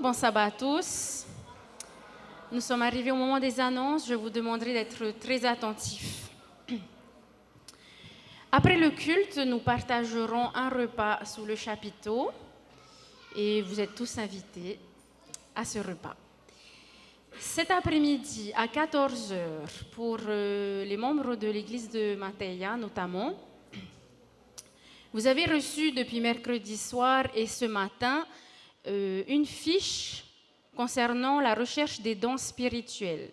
bon sabbat à tous. Nous sommes arrivés au moment des annonces. Je vous demanderai d'être très attentifs. Après le culte, nous partagerons un repas sous le chapiteau et vous êtes tous invités à ce repas. Cet après-midi, à 14 heures, pour les membres de l'église de Mateia notamment, vous avez reçu depuis mercredi soir et ce matin une fiche concernant la recherche des dons spirituels.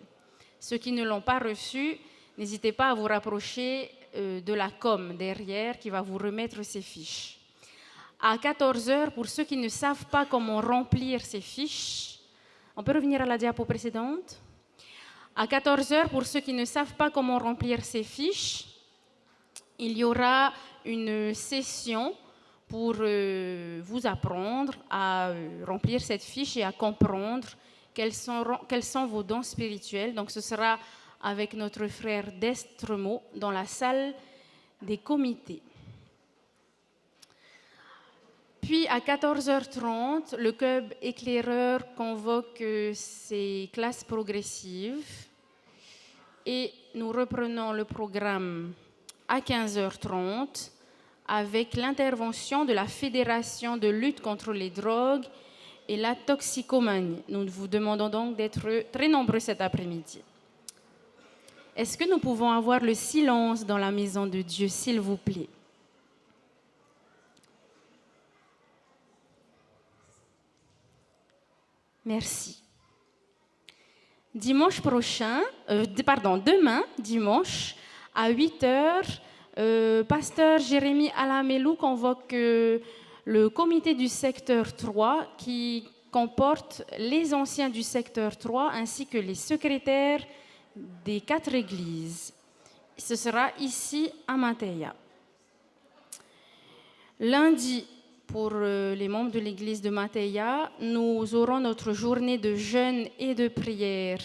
Ceux qui ne l'ont pas reçue, n'hésitez pas à vous rapprocher de la com derrière qui va vous remettre ces fiches. À 14 heures, pour ceux qui ne savent pas comment remplir ces fiches, on peut revenir à la diapo précédente. À 14 heures, pour ceux qui ne savent pas comment remplir ces fiches, il y aura une session pour vous apprendre à remplir cette fiche et à comprendre quels sont vos dons spirituels. Donc ce sera avec notre frère Destremo dans la salle des comités. Puis à 14h30, le club éclaireur convoque ses classes progressives et nous reprenons le programme à 15h30 avec l'intervention de la Fédération de lutte contre les drogues et la toxicomanie. Nous vous demandons donc d'être très nombreux cet après-midi. Est-ce que nous pouvons avoir le silence dans la maison de Dieu, s'il vous plaît? Merci. Demain, dimanche, à 8h, pasteur Jérémy Alamelou convoque le comité du secteur 3 qui comporte les anciens du secteur 3 ainsi que les secrétaires des 4 églises. Ce sera ici à Mateia. Lundi, pour les membres de l'église de Mateia, nous aurons notre journée de jeûne et de prière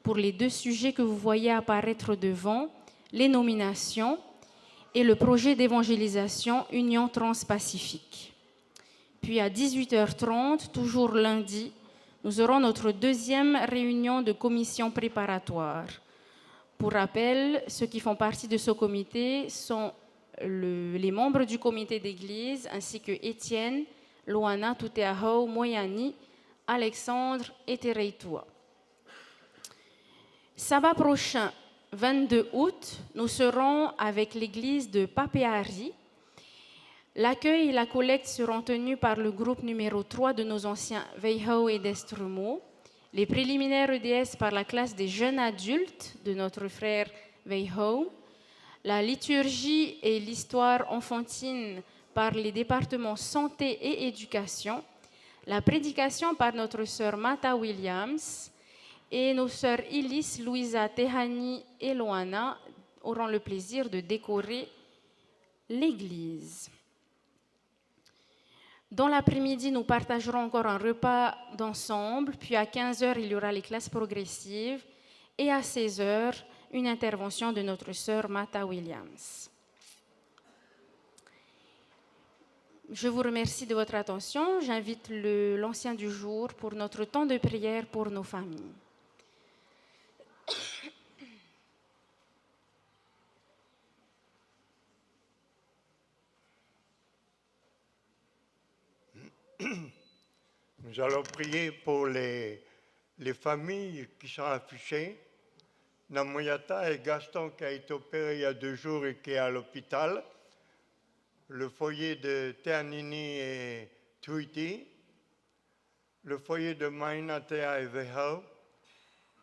pour les 2 sujets que vous voyez apparaître devant, les nominations et le projet d'évangélisation Union Transpacifique. Puis à 18h30, toujours lundi, nous aurons notre 2e réunion de commission préparatoire. Pour rappel, ceux qui font partie de ce comité sont les membres du comité d'église, ainsi que Étienne, Loana, Tuteahau, Moyani, Alexandre et Tereitua. Sabbat prochain, 22 août, nous serons avec l'église de Papeari. L'accueil et la collecte seront tenus par le groupe numéro 3 de nos anciens Veihau et Destremo. Les préliminaires EDS par la classe des jeunes adultes de notre frère Veihau. La liturgie et l'histoire enfantine par les départements santé et éducation, la prédication par notre sœur Mata Williams et nos sœurs Ilis, Louisa, Tehani et Loana auront le plaisir de décorer l'église. Dans l'après-midi, nous partagerons encore un repas d'ensemble, puis à 15h, il y aura les classes progressives et à 16h, une intervention de notre sœur Mata Williams. Je vous remercie de votre attention. J'invite l'ancien du jour pour notre temps de prière pour nos familles. Nous allons prier pour les familles qui sont affichées. Namoyata et Gaston qui a été opéré il y a 2 jours et qui est à l'hôpital. Le foyer de Ternini et Tuiti. Le foyer de Mainatea et Vehau.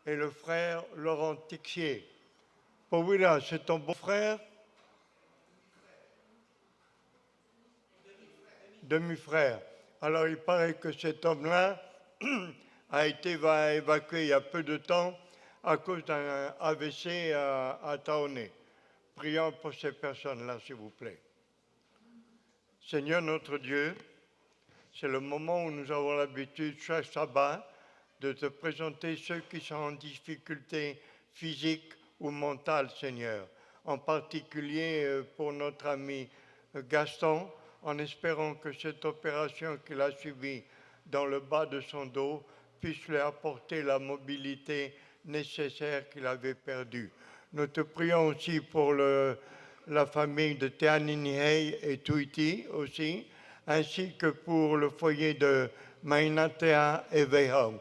Et le frère Laurent Tixier. Powila, c'est ton bon frère? Demi-frère. Alors il paraît que cet homme-là a été évacué il y a peu de temps à cause d'un AVC à Taoné. Prions pour ces personnes-là, s'il vous plaît. Seigneur notre Dieu, c'est le moment où nous avons l'habitude, chaque sabbat, de te présenter ceux qui sont en difficulté physique ou mentale, Seigneur. En particulier pour notre ami Gaston, en espérant que cette opération qu'il a subie dans le bas de son dos puisse lui apporter la mobilité nécessaire qu'il avait perdue. Nous te prions aussi pour la famille de Teaninihei et Tuiti aussi, ainsi que pour le foyer de Mainatea et Veihau.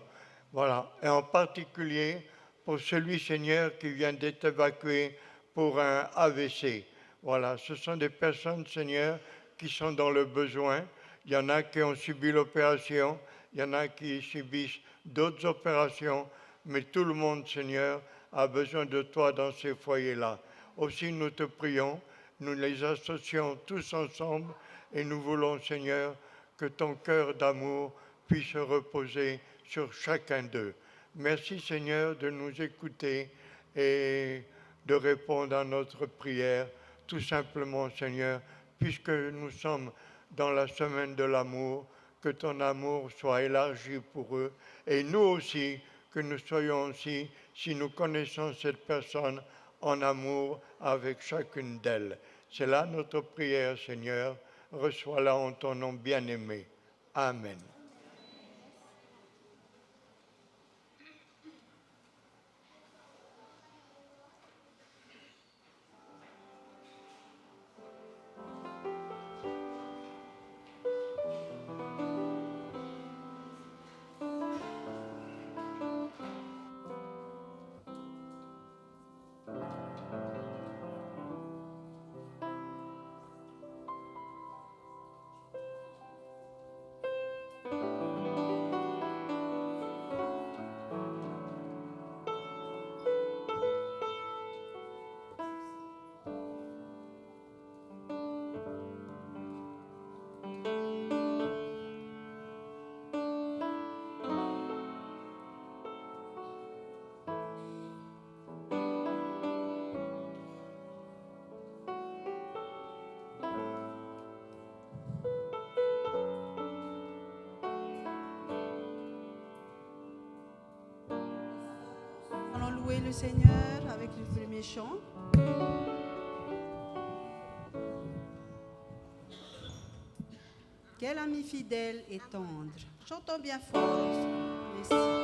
Voilà, et en particulier pour celui, Seigneur, qui vient d'être évacué pour un AVC. Voilà, ce sont des personnes, Seigneur, qui sont dans le besoin. Il y en a qui ont subi l'opération, il y en a qui subissent d'autres opérations, mais tout le monde, Seigneur, a besoin de toi dans ces foyers-là. Aussi, nous te prions, nous les associons tous ensemble et nous voulons, Seigneur, que ton cœur d'amour puisse reposer sur chacun d'eux. Merci, Seigneur, de nous écouter et de répondre à notre prière. Tout simplement, Seigneur, puisque nous sommes dans la semaine de l'amour, que ton amour soit élargi pour eux et nous aussi, que nous soyons aussi, si nous connaissons cette personne, en amour avec chacune d'elles. C'est là notre prière, Seigneur. Reçois-la en ton nom bien-aimé. Amen. Louer le Seigneur avec le premier chant. Quel ami fidèle et tendre. Chantons bien fort. Merci.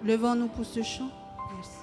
Levons-nous pour ce chant. Merci.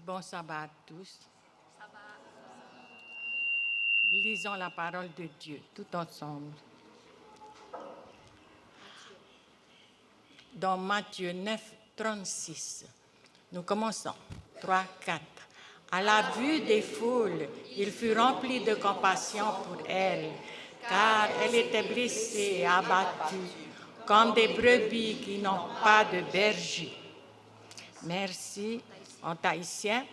Bon sabbat à tous. Lisons la parole de Dieu tout ensemble. Dans Matthieu 9, 36, nous commençons. 3, 4. À la vue des foules, il fut rempli de compassion pour elles, car elles étaient blessées et abattues, comme des brebis qui n'ont pas de berger. Merci. En tahitien.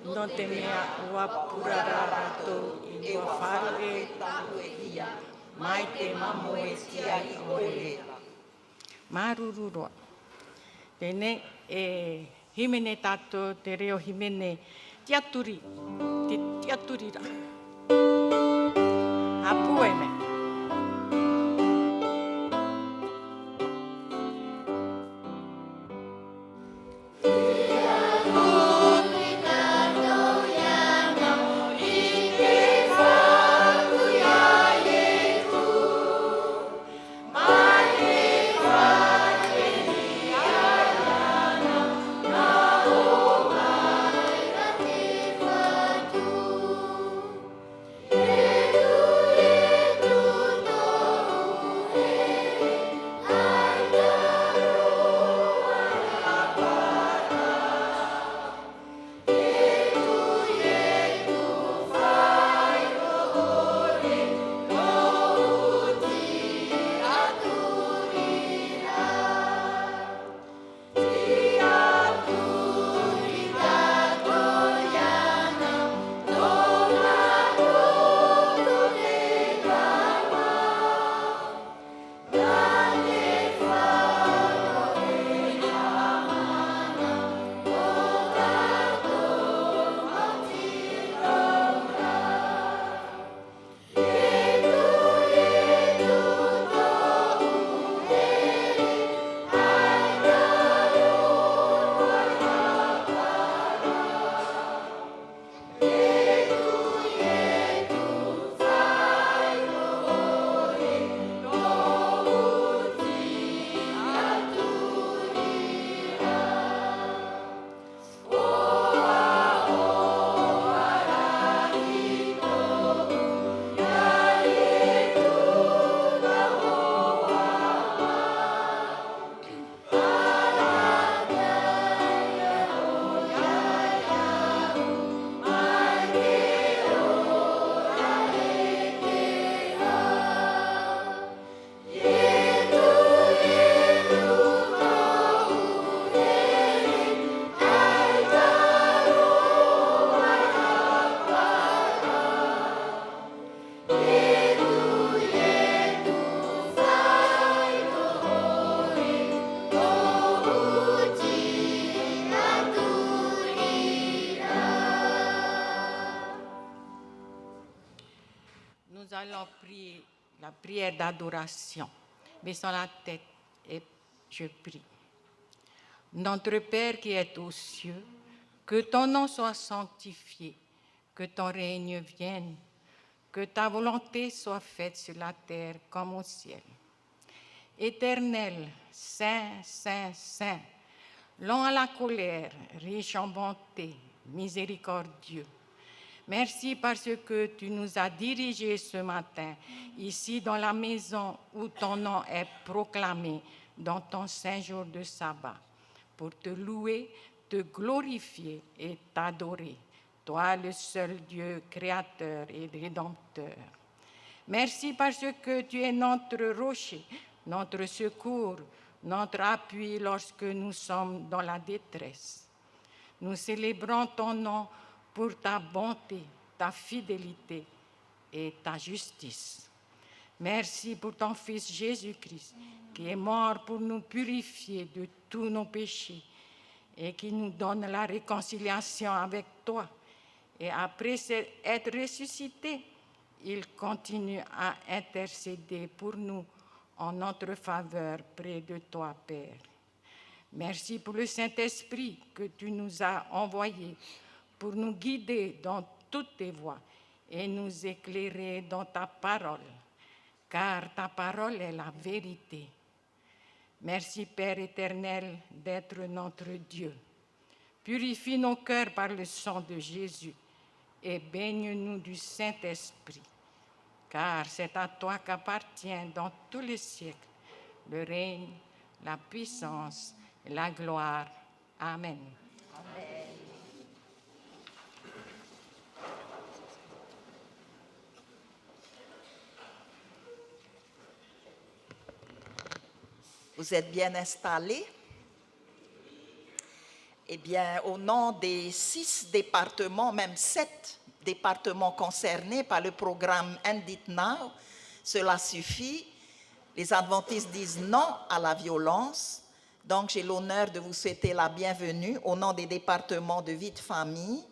Notemea wapurarato iwafare maite mamoetia iole. Marururo. Tene himene tato tereo himene tiaturi tiaturira. Apueme. Edu prière d'adoration. Baissons la tête et je prie. Notre Père qui est aux cieux, que ton nom soit sanctifié, que ton règne vienne, que ta volonté soit faite sur la terre comme au ciel. Éternel, Saint, Saint, Saint, long à la colère, riche en bonté, miséricordieux. Merci parce que tu nous as dirigés ce matin, ici dans la maison où ton nom est proclamé dans ton saint jour de sabbat, pour te louer, te glorifier et t'adorer, toi le seul Dieu créateur et rédempteur. Merci parce que tu es notre rocher, notre secours, notre appui lorsque nous sommes dans la détresse. Nous célébrons ton nom pour ta bonté, ta fidélité et ta justice. Merci pour ton Fils Jésus-Christ, qui est mort pour nous purifier de tous nos péchés et qui nous donne la réconciliation avec toi. Et après être ressuscité, il continue à intercéder pour nous en notre faveur près de toi, Père. Merci pour le Saint-Esprit que tu nous as envoyé pour nous guider dans toutes tes voies et nous éclairer dans ta parole, car ta parole est la vérité. Merci, Père éternel, d'être notre Dieu. Purifie nos cœurs par le sang de Jésus et baigne-nous du Saint-Esprit, car c'est à toi qu'appartient dans tous les siècles le règne, la puissance et la gloire. Amen. Vous êtes bien installés? Eh bien, au nom des 6 départements, même 7 départements concernés par le programme End It Now, cela suffit. Les adventistes disent non à la violence. Donc, j'ai l'honneur de vous souhaiter la bienvenue au nom des départements de vie de famille,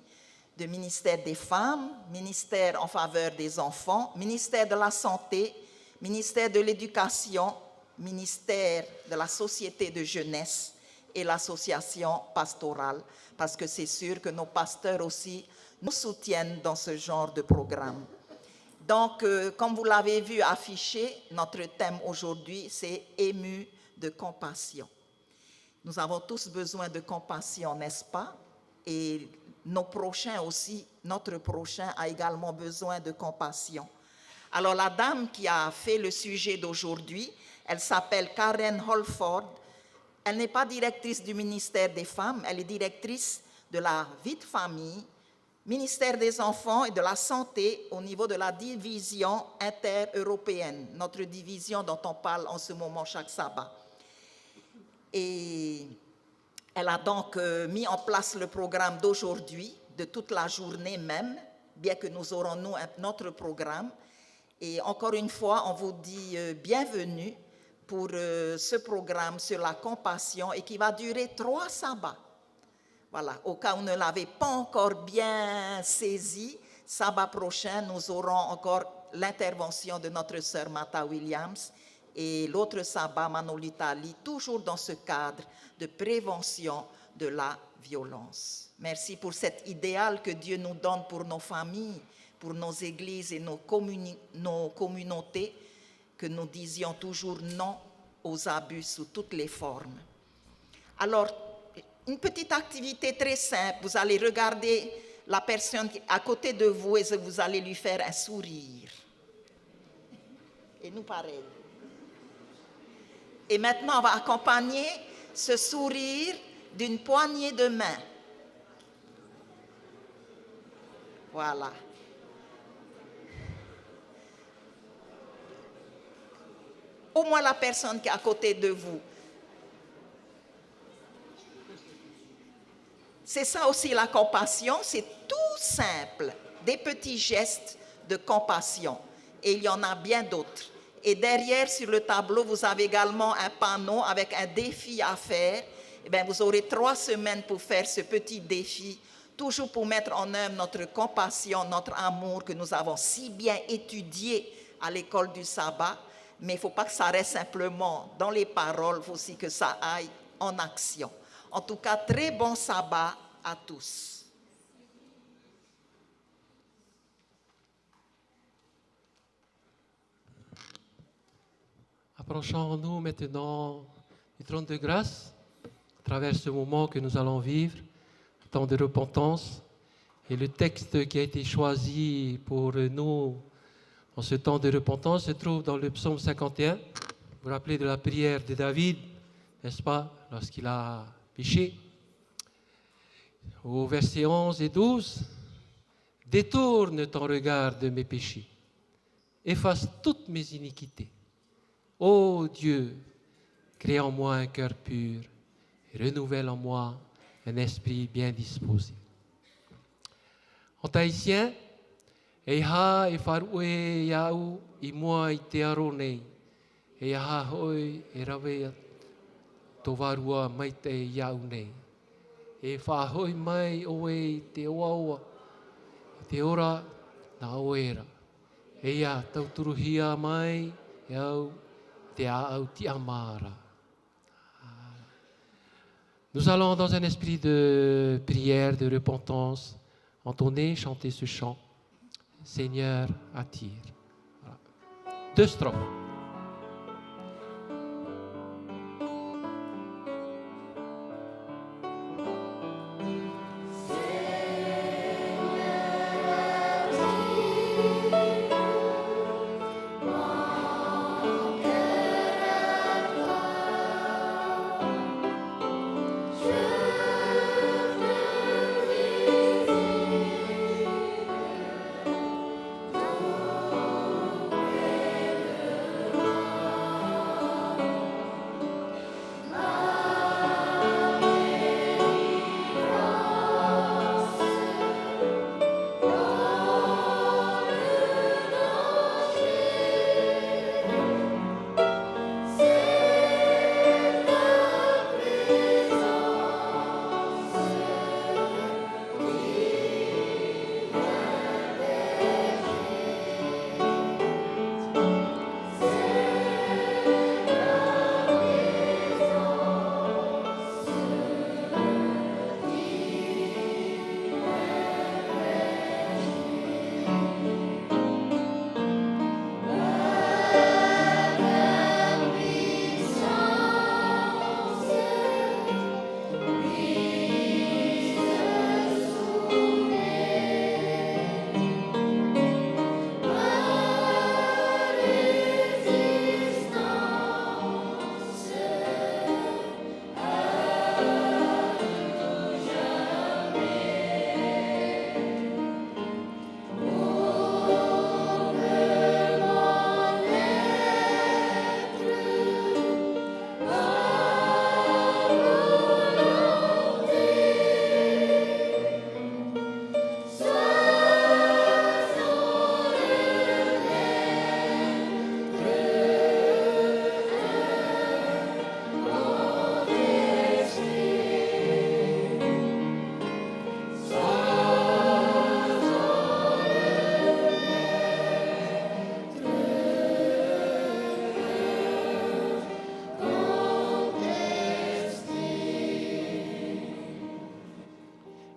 de ministère des femmes, ministère en faveur des enfants, ministère de la santé, ministère de l'éducation, ministère de la société de jeunesse et l'association pastorale, parce que c'est sûr que nos pasteurs aussi nous soutiennent dans ce genre de programme. Donc, comme vous l'avez vu affiché, notre thème aujourd'hui, c'est « Ému de compassion ». Nous avons tous besoin de compassion, n'est-ce pas? Et nos prochains aussi, notre prochain a également besoin de compassion. Alors, la dame qui a fait le sujet d'aujourd'hui, elle s'appelle Karen Holford. Elle n'est pas directrice du ministère des femmes, elle est directrice de la vie de famille, ministère des enfants et de la santé au niveau de la division inter-européenne, notre division dont on parle en ce moment chaque sabbat. Et elle a donc mis en place le programme d'aujourd'hui, de toute la journée même, bien que nous aurons nous notre programme. Et encore une fois, on vous dit bienvenue pour ce programme sur la compassion et qui va durer 3 sabbats. Voilà, au cas où vous ne l'avez pas encore bien saisi, sabbat prochain, nous aurons encore l'intervention de notre sœur Martha Williams et l'autre sabbat, Manolita Ali, toujours dans ce cadre de prévention de la violence. Merci pour cet idéal que Dieu nous donne pour nos familles, pour nos églises et nos communautés, que nous disions toujours non aux abus sous toutes les formes. Alors, une petite activité très simple, vous allez regarder la personne à côté de vous et vous allez lui faire un sourire. Et nous pareil. Et maintenant, on va accompagner ce sourire d'une poignée de main. Voilà. Au moins la personne qui est à côté de vous. C'est ça aussi la compassion, c'est tout simple, des petits gestes de compassion. Et il y en a bien d'autres. Et derrière, sur le tableau, vous avez également un panneau avec un défi à faire. Eh bien, vous aurez 3 semaines pour faire ce petit défi, toujours pour mettre en œuvre notre compassion, notre amour que nous avons si bien étudié à l'école du sabbat, mais il ne faut pas que ça reste simplement dans les paroles, il faut aussi que ça aille en action. En tout cas, très bon sabbat à tous. Approchons-nous maintenant du trône de grâce, à travers ce moment que nous allons vivre, temps de repentance. Et le texte qui a été choisi pour nous en ce temps de repentance se trouve dans le psaume 51. Vous vous rappelez de la prière de David, n'est-ce pas, lorsqu'il a péché. Au verset 11 et 12, « Détourne ton regard de mes péchés, efface toutes mes iniquités. Ô Dieu, crée en moi un cœur pur et renouvelle en moi un esprit bien disposé. » En tahitien, e ha e wharu e iau I mua I te aro nei, e ha hoi e rawe tō warua mai te iau nei. E whahoi mai oe te oaoa, te ora na oera. E ia tauturuhia mai e au te au ti amara. Nous allons dans un esprit de prière, de repentance, entonner, chanter ce chant. Seigneur, attire. Voilà. 2 strophes.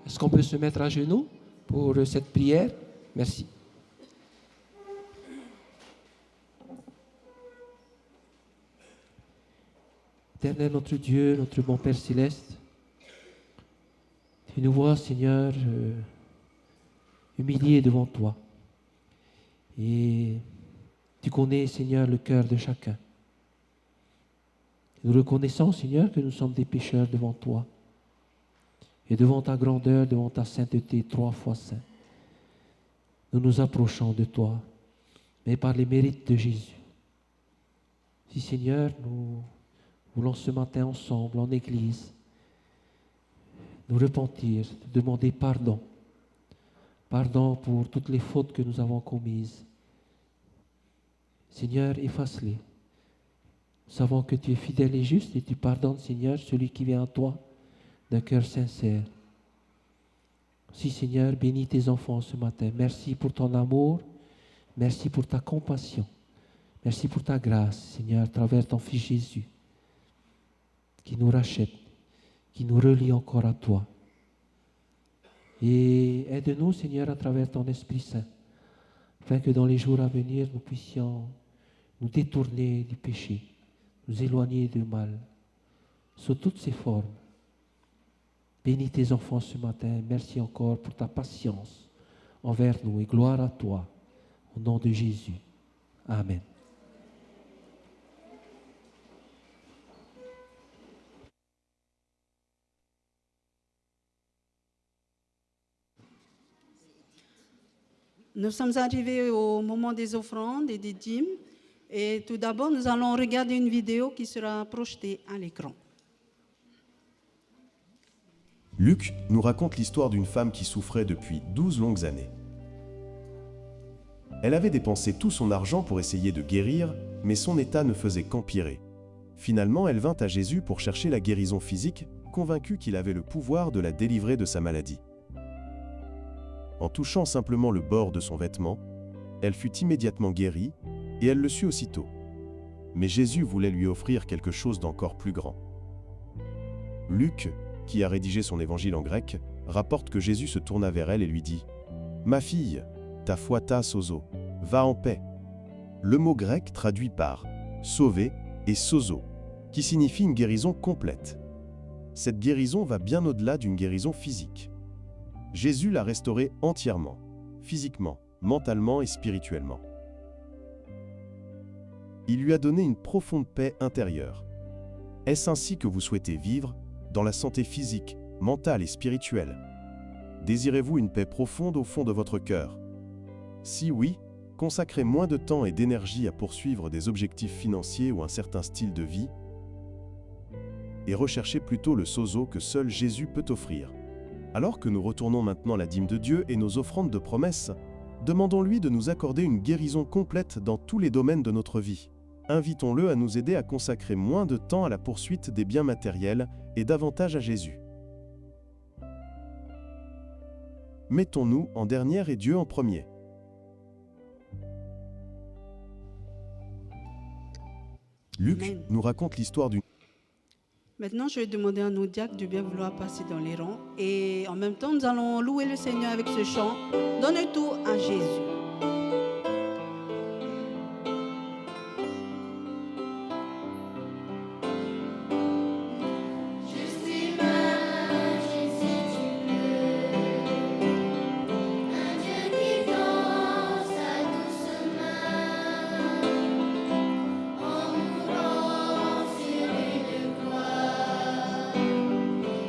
Est-ce qu'on peut se mettre à genoux pour cette prière? Merci. Éternel notre Dieu, notre bon Père Céleste, tu nous vois, Seigneur, humiliés devant toi. Et tu connais, Seigneur, le cœur de chacun. Nous reconnaissons, Seigneur, que nous sommes des pécheurs devant toi. Et devant ta grandeur, devant ta sainteté, 3 fois saint, nous nous approchons de toi, mais par les mérites de Jésus. Si, Seigneur, nous voulons ce matin ensemble, en Église, nous repentir, te demander pardon. Pardon pour toutes les fautes que nous avons commises. Seigneur, efface-les. Nous savons que tu es fidèle et juste et tu pardonnes, Seigneur, celui qui vient à toi d'un cœur sincère. Si, Seigneur, bénis tes enfants ce matin. Merci pour ton amour. Merci pour ta compassion. Merci pour ta grâce, Seigneur, à travers ton Fils Jésus, qui nous rachète, qui nous relie encore à toi. Et aide-nous, Seigneur, à travers ton Esprit Saint, afin que dans les jours à venir, nous puissions nous détourner du péché, nous éloigner du mal, sous toutes ses formes. Bénis tes enfants ce matin. Merci encore pour ta patience envers nous et gloire à toi, au nom de Jésus. Amen. Nous sommes arrivés au moment des offrandes et des dîmes. Et tout d'abord, nous allons regarder une vidéo qui sera projetée à l'écran. Luc nous raconte l'histoire d'une femme qui souffrait depuis 12 longues années. Elle avait dépensé tout son argent pour essayer de guérir, mais son état ne faisait qu'empirer. Finalement, elle vint à Jésus pour chercher la guérison physique, convaincue qu'il avait le pouvoir de la délivrer de sa maladie. En touchant simplement le bord de son vêtement, elle fut immédiatement guérie, et elle le sut aussitôt. Mais Jésus voulait lui offrir quelque chose d'encore plus grand. Luc, qui a rédigé son évangile en grec, rapporte que Jésus se tourna vers elle et lui dit « Ma fille, ta foi t'a sozo, va en paix ». Le mot grec traduit par « sauver » et « sozo », qui signifie une guérison complète. Cette guérison va bien au-delà d'une guérison physique. Jésus l'a restaurée entièrement, physiquement, mentalement et spirituellement. Il lui a donné une profonde paix intérieure. Est-ce ainsi que vous souhaitez vivre, dans la santé physique, mentale et spirituelle? Désirez-vous une paix profonde au fond de votre cœur? Si oui, consacrez moins de temps et d'énergie à poursuivre des objectifs financiers ou un certain style de vie, et recherchez plutôt le sozo que seul Jésus peut offrir. Alors que nous retournons maintenant la dîme de Dieu et nos offrandes de promesses, demandons-lui de nous accorder une guérison complète dans tous les domaines de notre vie. Invitons-le à nous aider à consacrer moins de temps à la poursuite des biens matériels et davantage à Jésus. Mettons-nous en dernier et Dieu en premier. Luc Amen. nous raconte l'histoire d'une... Maintenant, je vais demander à nos diacres de bien vouloir passer dans les rangs. Et en même temps, nous allons louer le Seigneur avec ce chant. Donne tout à Jésus.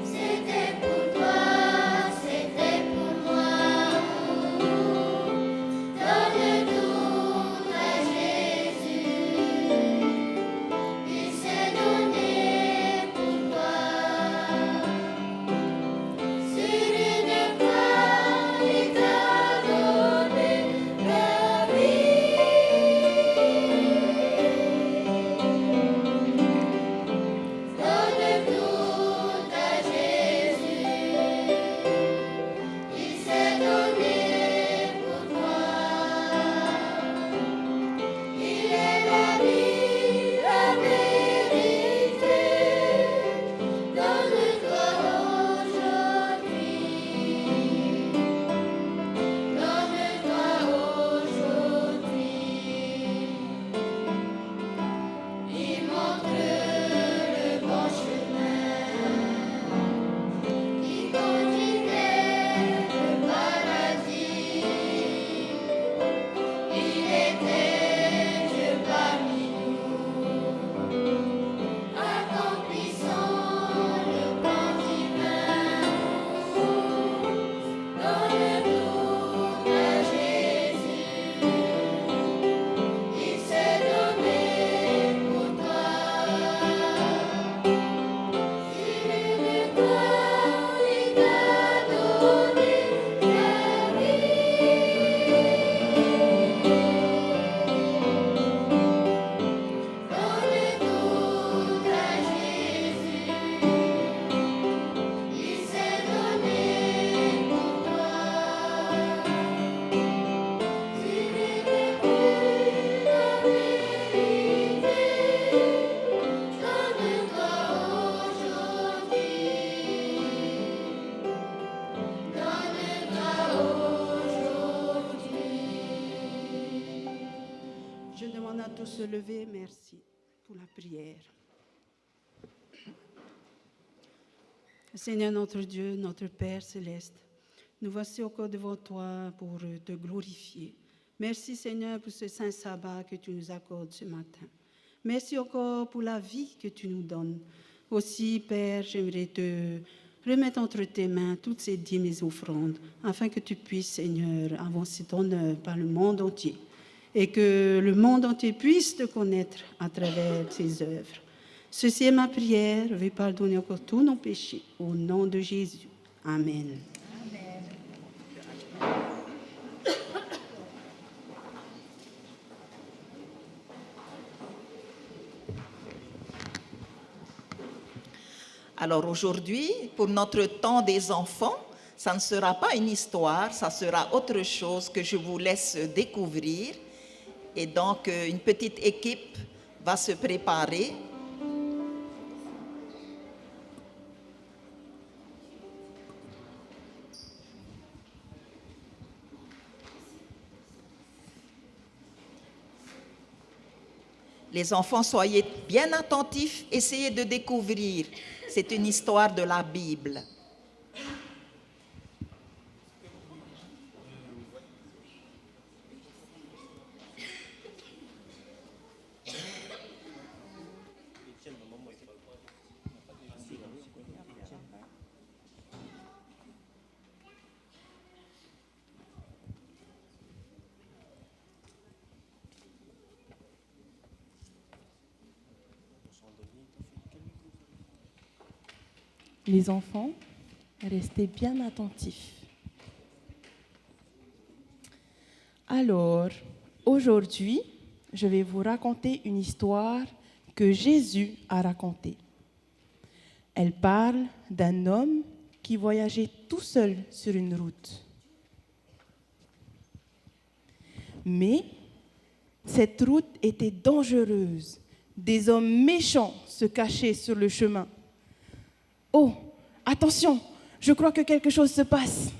C'était pour toi, c'était pour moi. tous se lever. Merci pour la prière. Seigneur notre Dieu, notre Père céleste, nous voici encore devant toi pour te glorifier. Merci Seigneur pour ce saint sabbat que tu nous accordes ce matin. Merci encore pour la vie que tu nous donnes. Aussi, Père, j'aimerais te remettre entre tes mains toutes ces dîmes et offrandes, afin que tu puisses, Seigneur, avancer ton œuvre par le monde entier, et que le monde entier puisse te connaître à travers tes œuvres. Ceci est ma prière. Veuillez pardonner encore tous nos péchés. Au nom de Jésus. Amen. Alors aujourd'hui, pour notre temps des enfants, ça ne sera pas une histoire, ça sera autre chose que je vous laisse découvrir. Et donc, une petite équipe va se préparer. Les enfants, soyez bien attentifs, essayez de découvrir. C'est une histoire de la Bible. Les enfants, restez bien attentifs. Alors, aujourd'hui, je vais vous raconter une histoire que Jésus a racontée. Elle parle d'un homme qui voyageait tout seul sur une route. Mais cette route était dangereuse. Des hommes méchants se cachaient sur le chemin. Oh, attention, je crois que quelque chose se passe.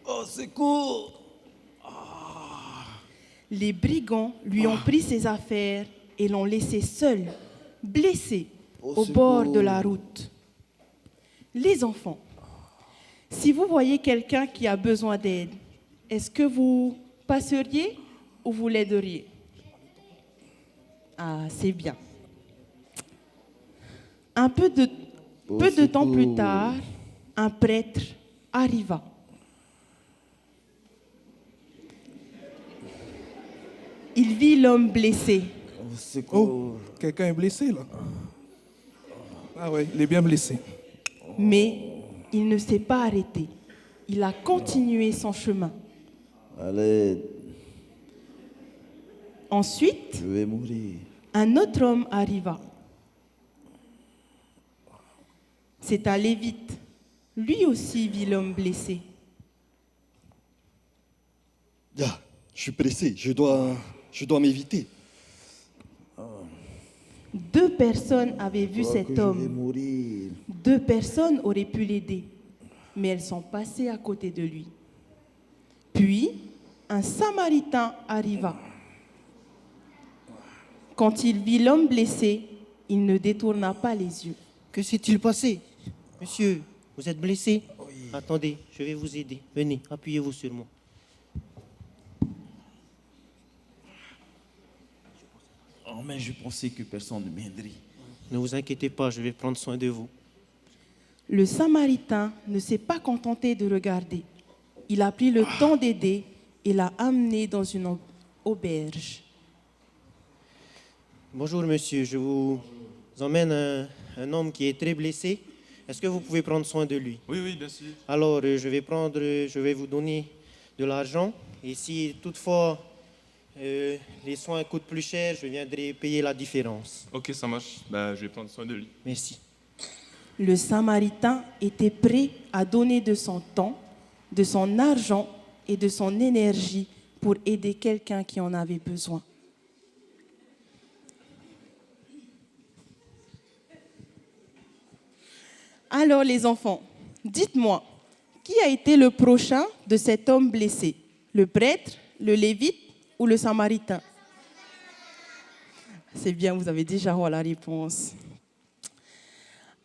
Oh, secours! Les brigands lui ont pris ses affaires et l'ont laissé seul, blessé, au bord de la route. Les enfants, si vous voyez quelqu'un qui a besoin d'aide, est-ce que vous passeriez ou vous l'aideriez? Ah, c'est bien. Peu de temps plus tard, un prêtre arriva. Il vit l'homme blessé. Oh, quelqu'un est blessé là? Ah ouais, il est bien blessé. Mais il ne s'est pas arrêté. Il a continué son chemin. Allez, Ensuite, je vais mourir. un autre homme arriva. C'est un lévite. Lui aussi vit l'homme blessé. Ah, je suis pressé, je dois m'éviter. 2 personnes avaient vu Je crois cet que je vais homme. mourir. 2 personnes auraient pu l'aider, mais elles sont passées à côté de lui. Puis, un Samaritain arriva. Quand il vit l'homme blessé, il ne détourna pas les yeux. Que s'est-il passé? Monsieur, vous êtes blessé? Attendez, je vais vous aider. Venez, appuyez-vous sur moi. Oh, mais je pensais que personne ne m'aiderait. Ne vous inquiétez pas, je vais prendre soin de vous. Le Samaritain ne s'est pas contenté de regarder. Il a pris le temps d'aider et l'a amené dans une auberge. Bonjour monsieur, je vous emmène un homme qui est très blessé. Est-ce que vous pouvez prendre soin de lui? Oui, bien sûr. Alors, je vais vous donner de l'argent. Et si toutefois les soins coûtent plus cher, je viendrai payer la différence. Ok, ça marche. Je vais prendre soin de lui. Merci. Le Samaritain était prêt à donner de son temps, de son argent et de son énergie pour aider quelqu'un qui en avait besoin. Alors les enfants, dites-moi, qui a été le prochain de cet homme blessé? Le prêtre, le Lévite ou le Samaritain? C'est bien, vous avez déjà la réponse.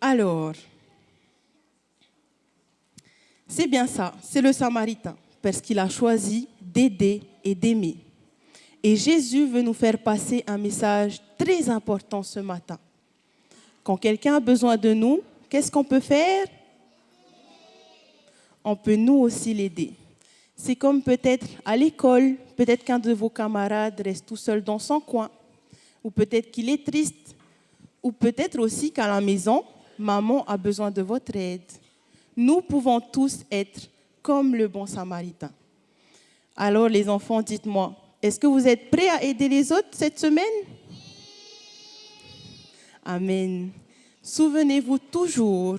Alors, c'est bien ça, c'est le Samaritain, parce qu'il a choisi d'aider et d'aimer. Et Jésus veut nous faire passer un message très important ce matin. Quand quelqu'un a besoin de nous, qu'est-ce qu'on peut faire? On peut nous aussi l'aider. C'est comme peut-être à l'école, peut-être qu'un de vos camarades reste tout seul dans son coin, ou peut-être qu'il est triste, ou peut-être aussi qu'à la maison, maman a besoin de votre aide. Nous pouvons tous être comme le bon Samaritain. Alors les enfants, dites-moi, est-ce que vous êtes prêts à aider les autres cette semaine? Amen. Souvenez-vous toujours,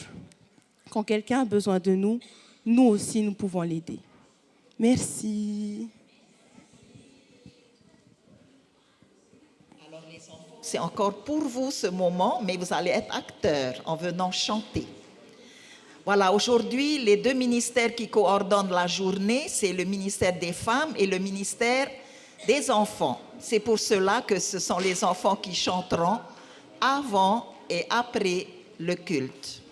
quand quelqu'un a besoin de nous, nous aussi, nous pouvons l'aider. Merci. Alors les enfants, c'est encore pour vous ce moment, mais vous allez être acteurs en venant chanter. Voilà, aujourd'hui, les deux ministères qui coordonnent la journée, c'est le ministère des femmes et le ministère des enfants. C'est pour cela que ce sont les enfants qui chanteront avant et après le culte.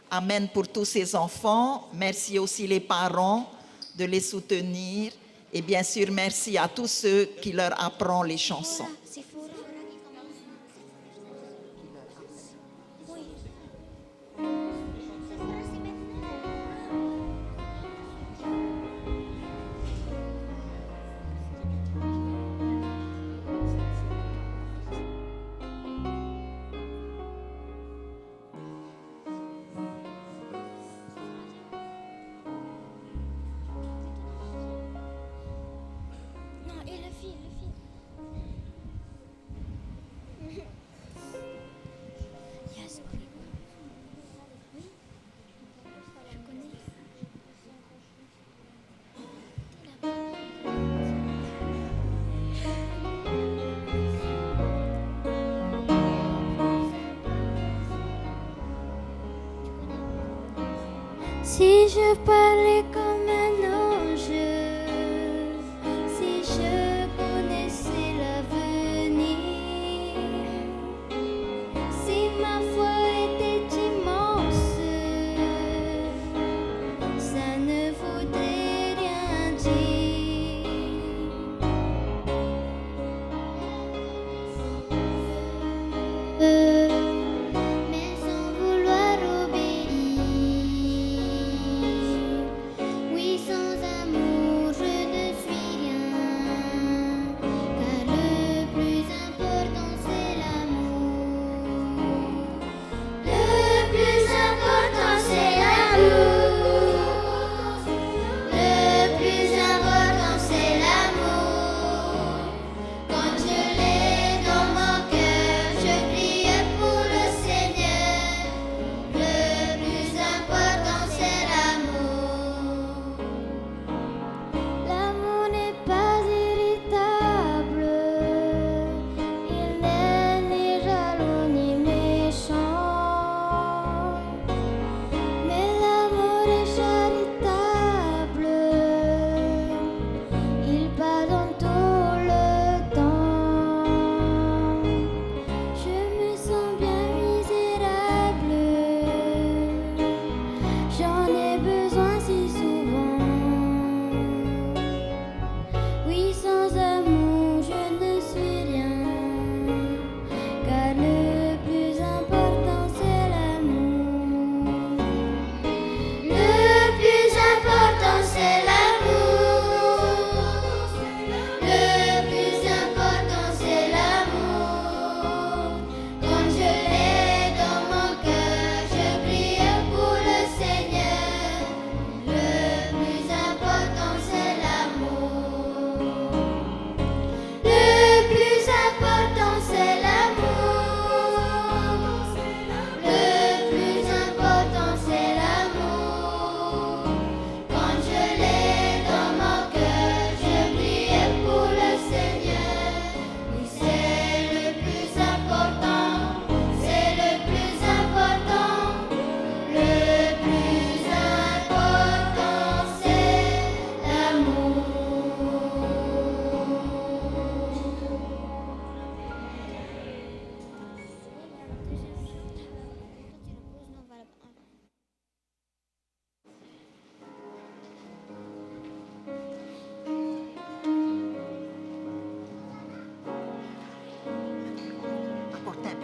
Amen pour tous ces enfants. Merci aussi les parents de les soutenir. Et bien sûr, merci à tous ceux qui leur apprennent les chansons. Si je parlais comme un ange, si je connaissais l'avenir, si ma foi était immense, ça ne voudrait rien dire. Mais sans vouloir obéir, oui,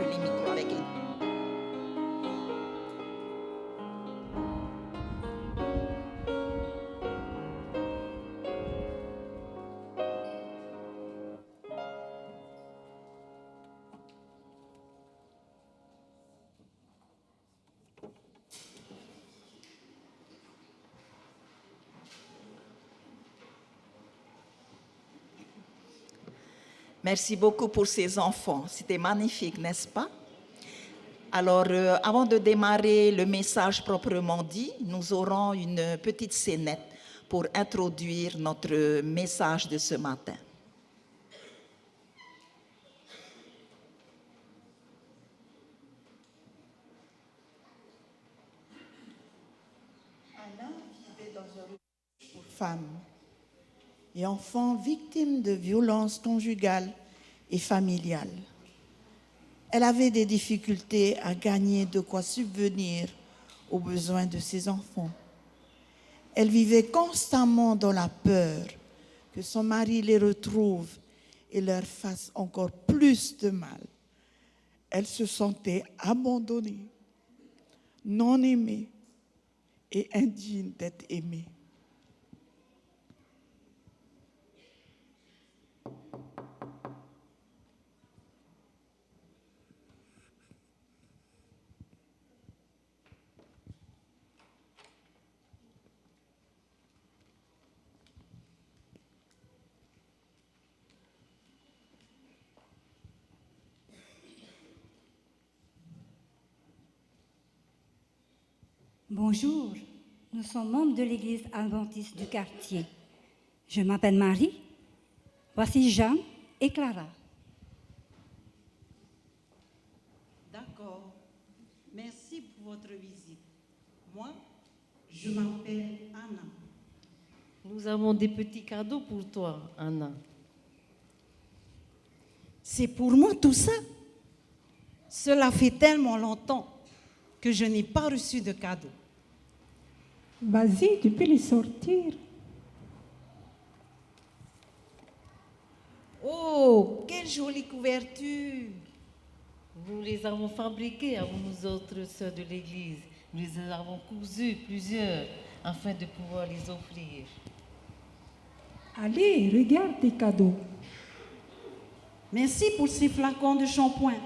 peu les micros avec elle. Merci beaucoup pour ces enfants. C'était magnifique, n'est-ce pas? Alors, avant de démarrer le message proprement dit, nous aurons une petite scénette pour introduire notre message de ce matin. Anna vivait dans un refuge pour femmes et enfants victimes de violences conjugales et familiales. Elle avait des difficultés à gagner de quoi subvenir aux besoins de ses enfants. Elle vivait constamment dans la peur que son mari les retrouve et leur fasse encore plus de mal. Elle se sentait abandonnée, non aimée et indigne d'être aimée. Bonjour, nous sommes membres de l'église adventiste du quartier. Je m'appelle Marie. Voici Jeanne et Clara. D'accord. Merci pour votre visite. Moi, je m'appelle Anna. Nous avons des petits cadeaux pour toi, Anna. C'est pour moi tout ça. Cela fait tellement longtemps que je n'ai pas reçu de cadeaux. Vas-y, tu peux les sortir. Oh, quelle jolie couverture! Nous les avons fabriqués avant nous autres sœurs de l'église. Nous les avons cousus plusieurs afin de pouvoir les offrir. Allez, regarde tes cadeaux. Merci pour ces flacons de shampoing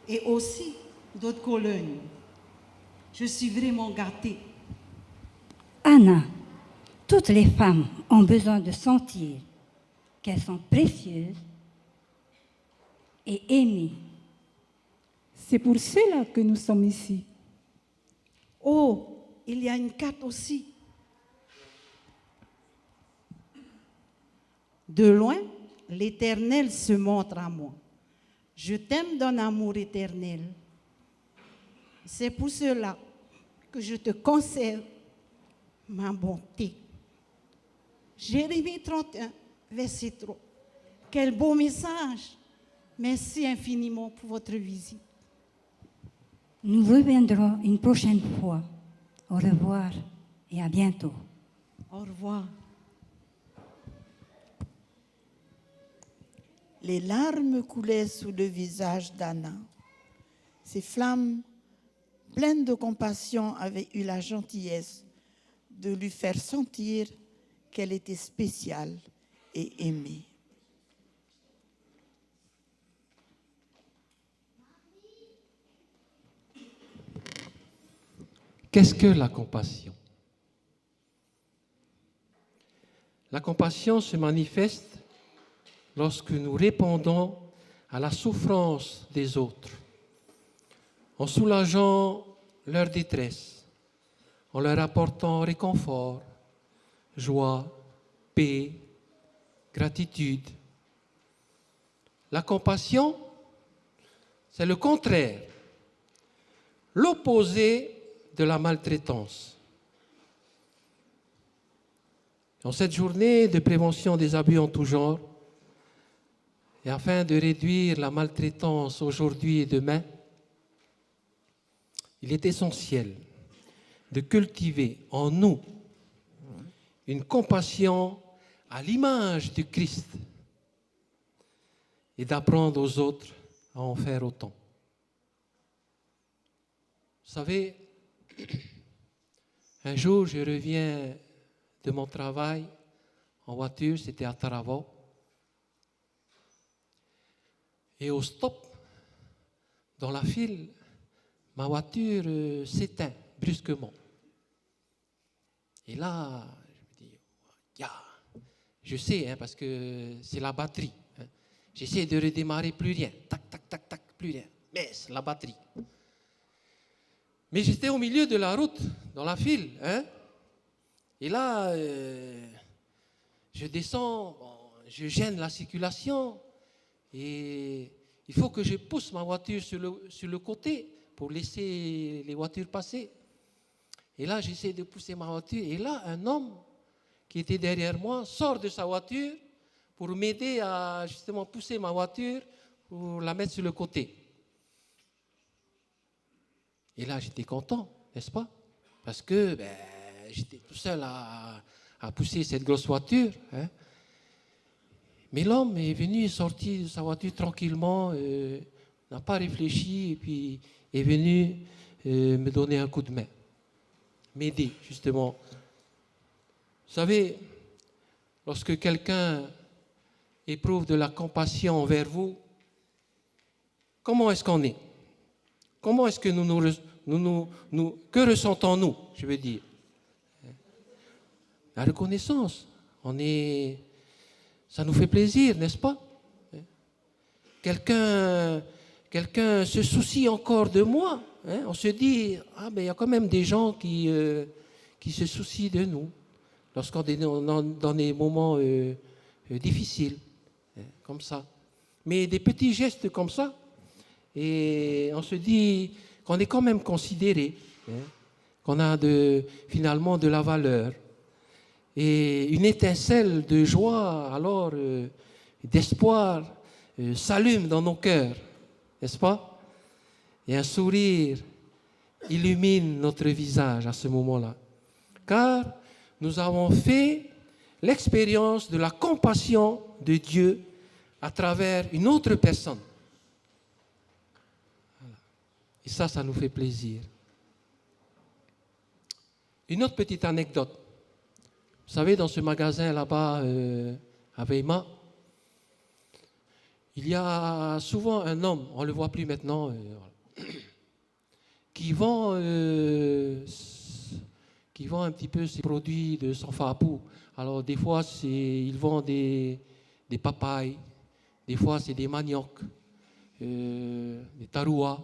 et aussi d'autres colognes. Je suis vraiment gâtée. Anna, toutes les femmes ont besoin de sentir qu'elles sont précieuses et aimées. C'est pour cela que nous sommes ici. Oh, il y a une carte aussi. De loin, l'Éternel se montre à moi. Je t'aime d'un amour éternel. C'est pour cela que je te conserve ma bonté. Jérémie 31, verset 3. Quel beau message. Merci infiniment pour votre visite. Nous reviendrons une prochaine fois. Au revoir et à bientôt. Au revoir. Les larmes coulaient sous le visage d'Anna. Ses flammes, pleines de compassion, avaient eu la gentillesse de lui faire sentir qu'elle était spéciale et aimée. Qu'est-ce que la compassion? La compassion se manifeste lorsque nous répondons à la souffrance des autres, en soulageant leur détresse, en leur apportant réconfort, joie, paix, gratitude. La compassion, c'est le contraire, l'opposé de la maltraitance. En cette journée de prévention des abus en tout genre, et afin de réduire la maltraitance aujourd'hui et demain, il est essentiel de cultiver en nous une compassion à l'image du Christ et d'apprendre aux autres à en faire autant. Vous savez, un jour, je reviens de mon travail en voiture, c'était à Taravao. Et au stop, dans la file, ma voiture s'éteint brusquement. Et là, je me dis, je sais, parce que c'est la batterie. J'essaie de redémarrer, plus rien. Tac, tac, tac, tac, plus rien. Mais c'est la batterie. Mais j'étais au milieu de la route, dans la file. Et là, je descends, je gêne la circulation. Et il faut que je pousse ma voiture sur le côté pour laisser les voitures passer. Et là, j'essaie de pousser ma voiture. Et là, un homme qui était derrière moi sort de sa voiture pour m'aider à justement pousser ma voiture pour la mettre sur le côté. Et là, j'étais content, n'est-ce pas? Parce que j'étais tout seul à pousser cette grosse voiture. Mais l'homme est venu, est sorti de sa voiture tranquillement, n'a pas réfléchi, et puis est venu me donner un coup de main, m'aider justement. Vous savez, lorsque quelqu'un éprouve de la compassion envers vous, comment est-ce qu'on est? Comment est-ce que que ressentons-nous, je veux dire? La reconnaissance, ça nous fait plaisir, n'est-ce pas? Quelqu'un se soucie encore de moi. On se dit, il y a quand même des gens qui se soucient de nous lorsqu'on est dans des moments difficiles, comme ça. Mais des petits gestes comme ça, et on se dit qu'on est quand même considéré, qu'on a finalement de la valeur. Et une étincelle de joie, alors, d'espoir, s'allume dans nos cœurs, n'est-ce pas? Et un sourire illumine notre visage à ce moment-là. Car nous avons fait l'expérience de la compassion de Dieu à travers une autre personne. Et ça nous fait plaisir. Une autre petite anecdote. Vous savez, dans ce magasin là-bas, à Weimar, il y a souvent un homme, on ne le voit plus maintenant, qui vend un petit peu ses produits de son fapou. Alors, des fois, il vend des papayes, des fois, c'est des maniocs, des tarouas,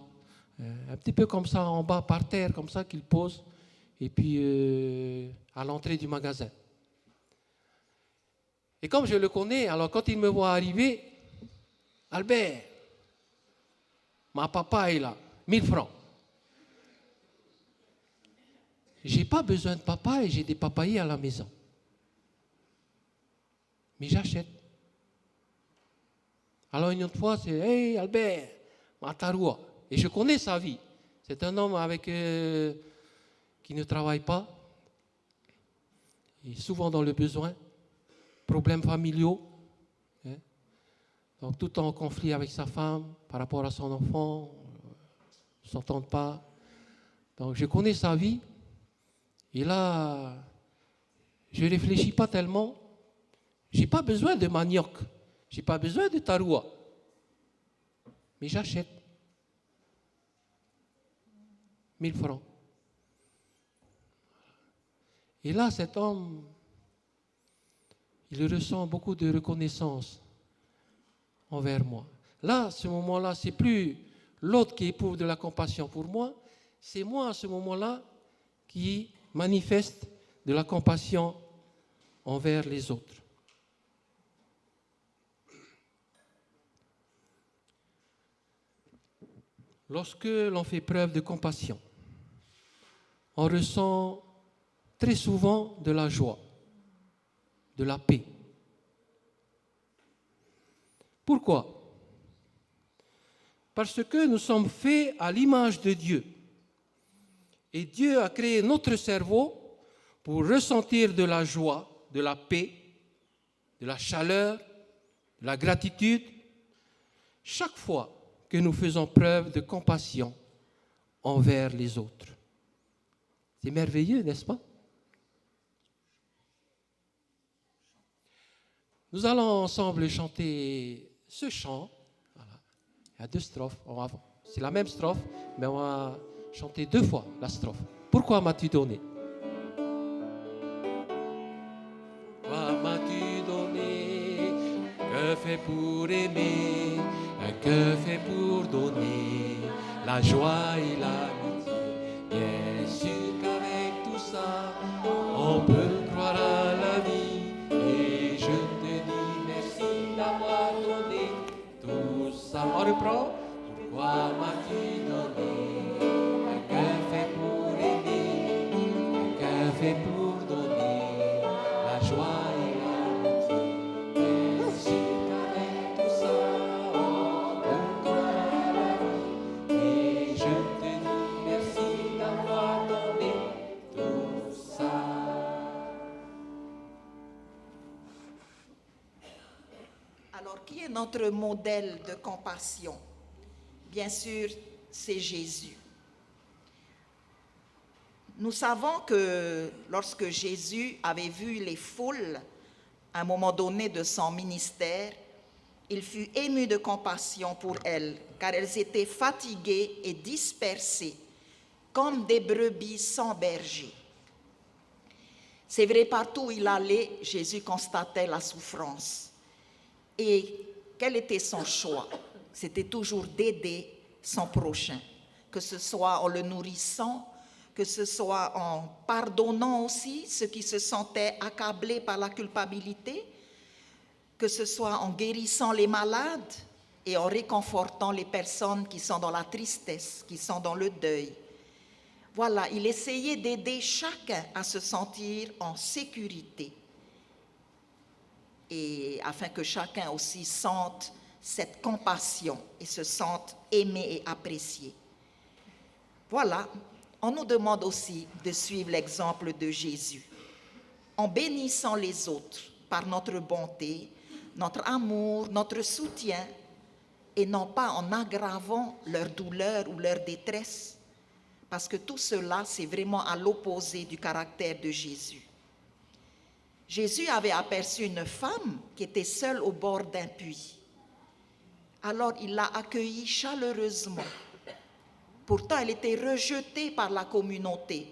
un petit peu comme ça, en bas, par terre, comme ça, qu'il pose, et puis à l'entrée du magasin. Et comme je le connais, alors quand il me voit arriver, Albert, ma papaye là, 1000 francs. J'ai pas besoin de papaye, j'ai des papayes à la maison. Mais j'achète. Alors une autre fois, c'est hey Albert, ma taroua. Et je connais sa vie. C'est un homme qui ne travaille pas, il est souvent dans le besoin. Problèmes familiaux, donc tout le temps en conflit avec sa femme par rapport à son enfant, ne s'entendent pas. Donc je connais sa vie, et là, je ne réfléchis pas tellement. Je n'ai pas besoin de manioc, je n'ai pas besoin de taroua, mais j'achète 1000 francs. Et là, cet homme, il ressent beaucoup de reconnaissance envers moi. Là, à ce moment-là, c'est plus l'autre qui éprouve de la compassion pour moi, c'est moi à ce moment-là qui manifeste de la compassion envers les autres. Lorsque l'on fait preuve de compassion, on ressent très souvent de la joie, de la paix. Pourquoi? Parce que nous sommes faits à l'image de Dieu. Et Dieu a créé notre cerveau pour ressentir de la joie, de la paix, de la chaleur, de la gratitude, chaque fois que nous faisons preuve de compassion envers les autres. C'est merveilleux, n'est-ce pas? Nous allons ensemble chanter ce chant. Voilà. Il y a 2 strophes. C'est la même strophe, mais on va chanter 2 fois la strophe. Pourquoi m'as-tu donné? Pourquoi m'as-tu donné? Que fait pour aimer? Que fait pour donner la joie et l'amitié? Bien sûr qu'avec tout ça, on peut croire à la vie. Et je te dis merci d'avoir donné tout ça. On reprend. Pourquoi m'as-tu donné? Que fait pour aimer? Que fait pour donner la joie et l'amitié? Bien sûr qu'avec tout ça, on peut croire à la vie. Et je te dis merci d'avoir donné tout ça. Alors, qui est notre modèle de compassion? Bien sûr, c'est Jésus. Nous savons que lorsque Jésus avait vu les foules à un moment donné de son ministère, il fut ému de compassion pour elles, car elles étaient fatiguées et dispersées, comme des brebis sans berger. C'est vrai, partout où il allait, Jésus constatait la souffrance. Et quel était son choix? C'était toujours d'aider son prochain, que ce soit en le nourrissant, que ce soit en pardonnant aussi ceux qui se sentaient accablés par la culpabilité, que ce soit en guérissant les malades et en réconfortant les personnes qui sont dans la tristesse, qui sont dans le deuil. Voilà, il essayait d'aider chacun à se sentir en sécurité et afin que chacun aussi sente cette compassion et se sente aimé et apprécié. Voilà, on nous demande aussi de suivre l'exemple de Jésus, en bénissant les autres par notre bonté, notre amour, notre soutien, et non pas en aggravant leur douleur ou leur détresse, parce que tout cela, c'est vraiment à l'opposé du caractère de Jésus. Jésus avait aperçu une femme qui était seule au bord d'un puits. Alors il l'a accueillie chaleureusement. Pourtant, elle était rejetée par la communauté.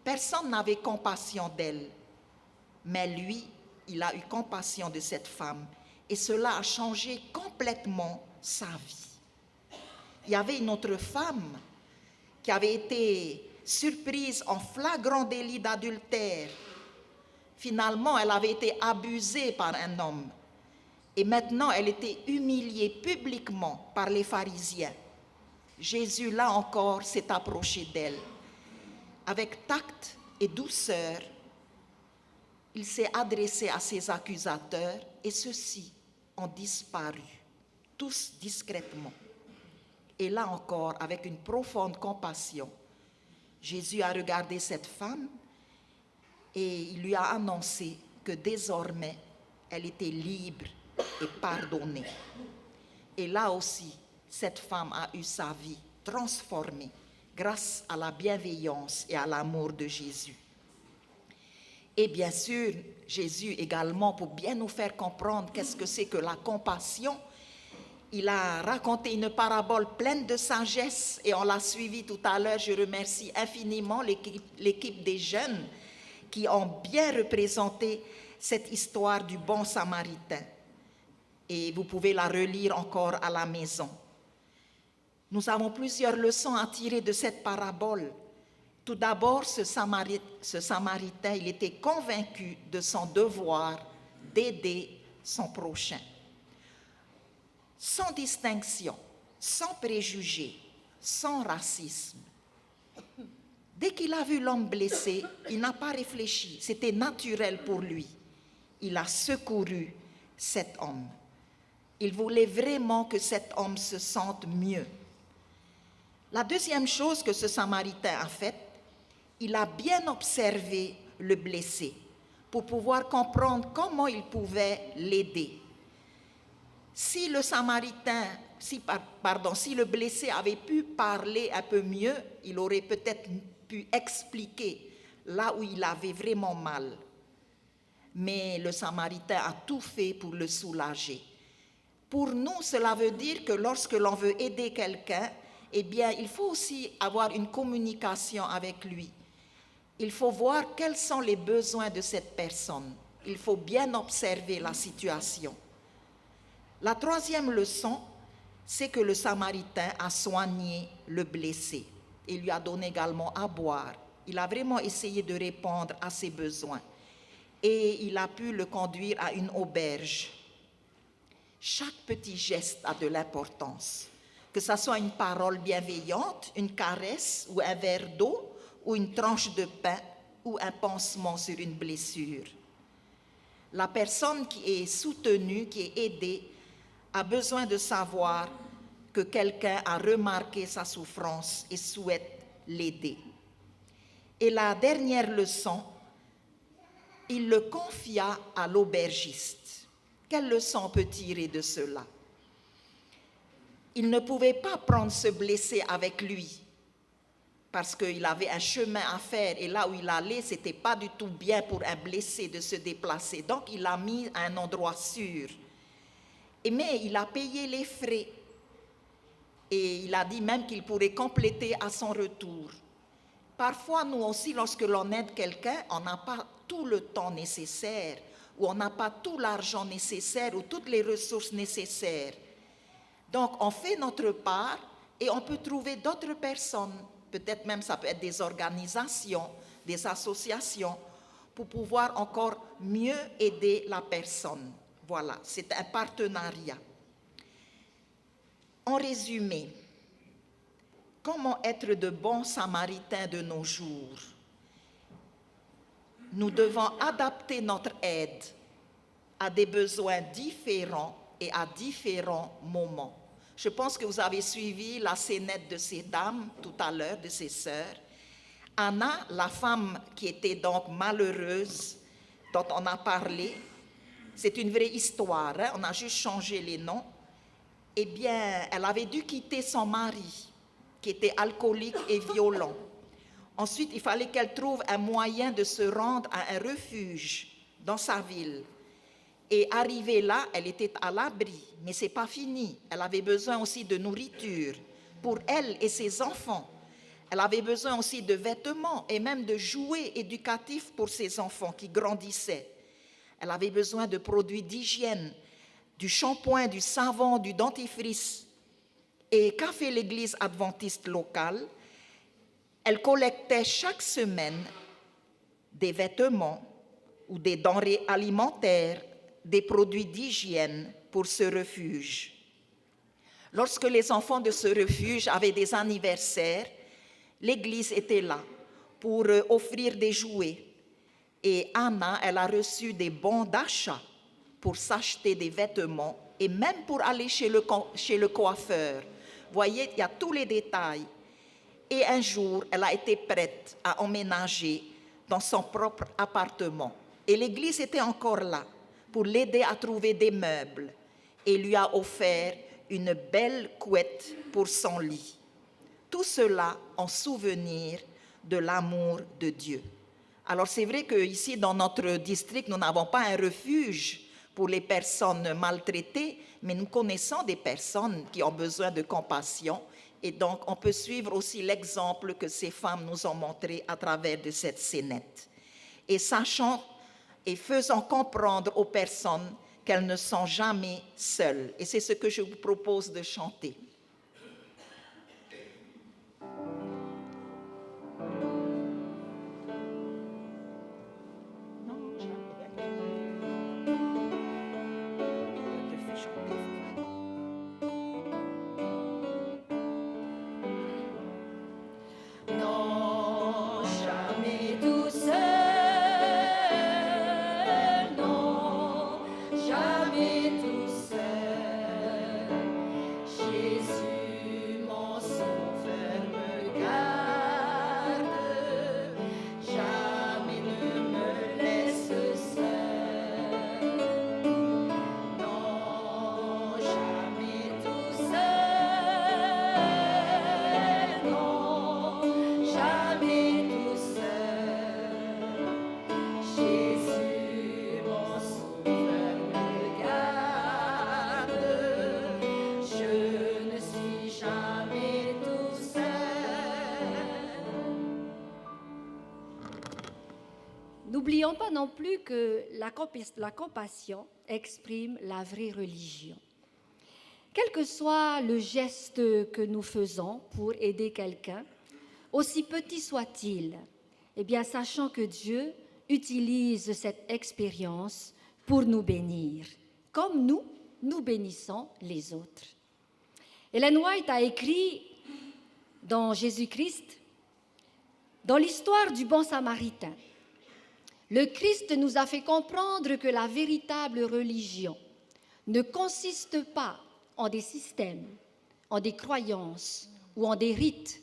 Personne n'avait compassion d'elle. Mais lui, il a eu compassion de cette femme. Et cela a changé complètement sa vie. Il y avait une autre femme qui avait été surprise en flagrant délit d'adultère. Finalement, elle avait été abusée par un homme. Et maintenant, elle était humiliée publiquement par les pharisiens. Jésus, là encore, s'est approché d'elle. Avec tact et douceur, il s'est adressé à ses accusateurs et ceux-ci ont disparu, tous discrètement. Et là encore, avec une profonde compassion, Jésus a regardé cette femme et il lui a annoncé que désormais, elle était libre et pardonnée. Et là aussi, cette femme a eu sa vie transformée grâce à la bienveillance et à l'amour de Jésus. Et bien sûr, Jésus également, pour bien nous faire comprendre qu'est-ce que c'est que la compassion, il a raconté une parabole pleine de sagesse et on l'a suivi tout à l'heure. Je remercie infiniment l'équipe des jeunes qui ont bien représenté cette histoire du bon Samaritain. Et vous pouvez la relire encore à la maison. Nous avons plusieurs leçons à tirer de cette parabole. Tout d'abord, ce Samaritain, il était convaincu de son devoir d'aider son prochain. Sans distinction, sans préjugés, sans racisme. Dès qu'il a vu l'homme blessé, il n'a pas réfléchi, c'était naturel pour lui. Il a secouru cet homme. Il voulait vraiment que cet homme se sente mieux. La deuxième chose que ce Samaritain a faite, il a bien observé le blessé pour pouvoir comprendre comment il pouvait l'aider. Si le Samaritain si le blessé avait pu parler un peu mieux, il aurait peut-être pu expliquer là où il avait vraiment mal. Mais le Samaritain a tout fait pour le soulager. Pour nous, cela veut dire que lorsque l'on veut aider quelqu'un, eh bien, il faut aussi avoir une communication avec lui. Il faut voir quels sont les besoins de cette personne. Il faut bien observer la situation. La troisième leçon, c'est que le Samaritain a soigné le blessé. Il lui a donné également à boire. Il a vraiment essayé de répondre à ses besoins. Et il a pu le conduire à une auberge. Chaque petit geste a de l'importance. Que ce soit une parole bienveillante, une caresse ou un verre d'eau, ou une tranche de pain, ou un pansement sur une blessure. La personne qui est soutenue, qui est aidée, a besoin de savoir que quelqu'un a remarqué sa souffrance et souhaite l'aider. Et la dernière leçon, il le confia à l'aubergiste. Quelle leçon on peut tirer de cela? Il ne pouvait pas prendre ce blessé avec lui parce qu'il avait un chemin à faire et là où il allait, ce n'était pas du tout bien pour un blessé de se déplacer. Donc, il l'a mis à un endroit sûr. Mais il a payé les frais et il a dit même qu'il pourrait compléter à son retour. Parfois, nous aussi, lorsque l'on aide quelqu'un, on n'a pas tout le temps nécessaire ou on n'a pas tout l'argent nécessaire ou toutes les ressources nécessaires. Donc, on fait notre part et on peut trouver d'autres personnes, peut-être même ça peut être des organisations, des associations, pour pouvoir encore mieux aider la personne. Voilà, c'est un partenariat. En résumé, comment être de bons Samaritains de nos jours? Nous devons adapter notre aide à des besoins différents et à différents moments. Je pense que vous avez suivi la scénette de ces dames tout à l'heure, de ces sœurs. Anna, la femme qui était donc malheureuse, dont on a parlé, c'est une vraie histoire, hein? On a juste changé les noms. Eh bien, elle avait dû quitter son mari, qui était alcoolique et violent. Ensuite, il fallait qu'elle trouve un moyen de se rendre à un refuge dans sa ville. Et arrivée là, elle était à l'abri, mais ce n'est pas fini. Elle avait besoin aussi de nourriture pour elle et ses enfants. Elle avait besoin aussi de vêtements et même de jouets éducatifs pour ses enfants qui grandissaient. Elle avait besoin de produits d'hygiène, du shampoing, du savon, du dentifrice. Et qu'a fait l'église adventiste locale? Elle collectait chaque semaine des vêtements ou des denrées alimentaires, des produits d'hygiène pour ce refuge. Lorsque les enfants de ce refuge avaient des anniversaires, l'église était là pour offrir des jouets. Et Anna, elle a reçu des bons d'achat pour s'acheter des vêtements et même pour aller chez le coiffeur. Vous voyez, il y a tous les détails. Et un jour, elle a été prête à emménager dans son propre appartement. Et l'église était encore là pour l'aider à trouver des meubles et lui a offert une belle couette pour son lit. Tout cela en souvenir de l'amour de Dieu. Alors c'est vrai qu'ici dans notre district, nous n'avons pas un refuge pour les personnes maltraitées, mais nous connaissons des personnes qui ont besoin de compassion et donc on peut suivre aussi l'exemple que ces femmes nous ont montré à travers de cette scénette. Et sachant et faisant comprendre aux personnes qu'elles ne sont jamais seules. Et c'est ce que je vous propose de chanter. Jamais tout seul, Jésus. n'oublions pas non plus que la compassion exprime la vraie religion. Quel que soit le geste que nous faisons pour aider quelqu'un, aussi petit soit-il, eh bien, sachant que Dieu utilise cette expérience pour nous bénir, comme nous bénissons les autres. Ellen White a écrit dans Jésus-Christ, dans l'histoire du bon samaritain, le Christ nous a fait comprendre que la véritable religion ne consiste pas en des systèmes, en des croyances ou en des rites,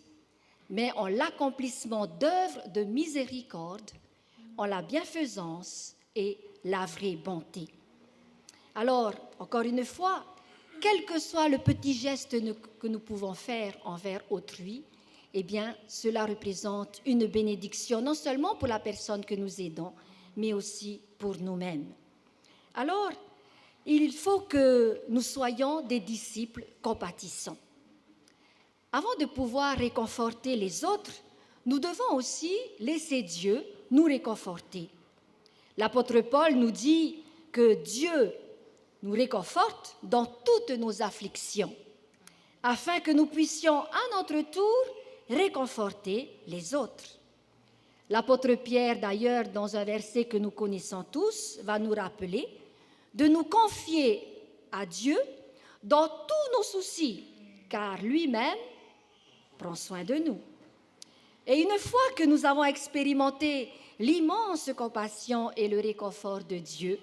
mais en l'accomplissement d'œuvres de miséricorde, en la bienfaisance et la vraie bonté. Alors, encore une fois, quel que soit le petit geste que nous pouvons faire envers autrui, eh bien, cela représente une bénédiction, non seulement pour la personne que nous aidons, mais aussi pour nous-mêmes. Alors, il faut que nous soyons des disciples compatissants. Avant de pouvoir réconforter les autres, nous devons aussi laisser Dieu nous réconforter. L'apôtre Paul nous dit que Dieu nous réconforte dans toutes nos afflictions, afin que nous puissions à notre tour réconforter les autres. L'apôtre Pierre, d'ailleurs, dans un verset que nous connaissons tous, va nous rappeler de nous confier à Dieu dans tous nos soucis, car lui-même prend soin de nous. Et une fois que nous avons expérimenté l'immense compassion et le réconfort de Dieu,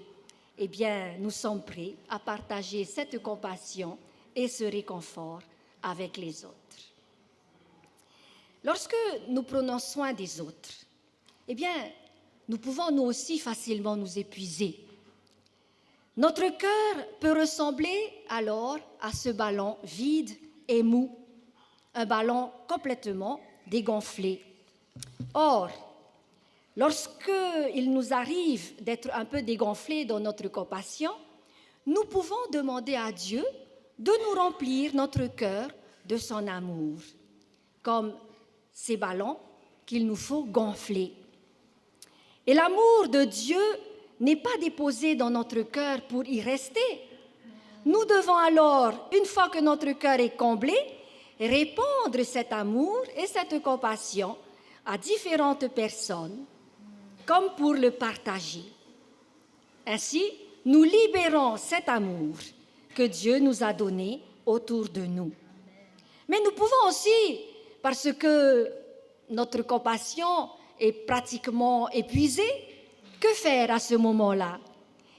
eh bien, nous sommes prêts à partager cette compassion et ce réconfort avec les autres. Lorsque nous prenons soin des autres, eh bien, nous pouvons nous aussi facilement nous épuiser. Notre cœur peut ressembler alors à ce ballon vide et mou, un ballon complètement dégonflé. Or, lorsqu'il nous arrive d'être un peu dégonflé dans notre compassion, nous pouvons demander à Dieu de nous remplir notre cœur de son amour, comme ces ballons qu'il nous faut gonfler. Et l'amour de Dieu n'est pas déposé dans notre cœur pour y rester. Nous devons alors, une fois que notre cœur est comblé, répandre cet amour et cette compassion à différentes personnes, comme pour le partager. Ainsi, nous libérons cet amour que Dieu nous a donné autour de nous. Mais nous pouvons aussi, parce que notre compassion est pratiquement épuisée, que faire à ce moment-là?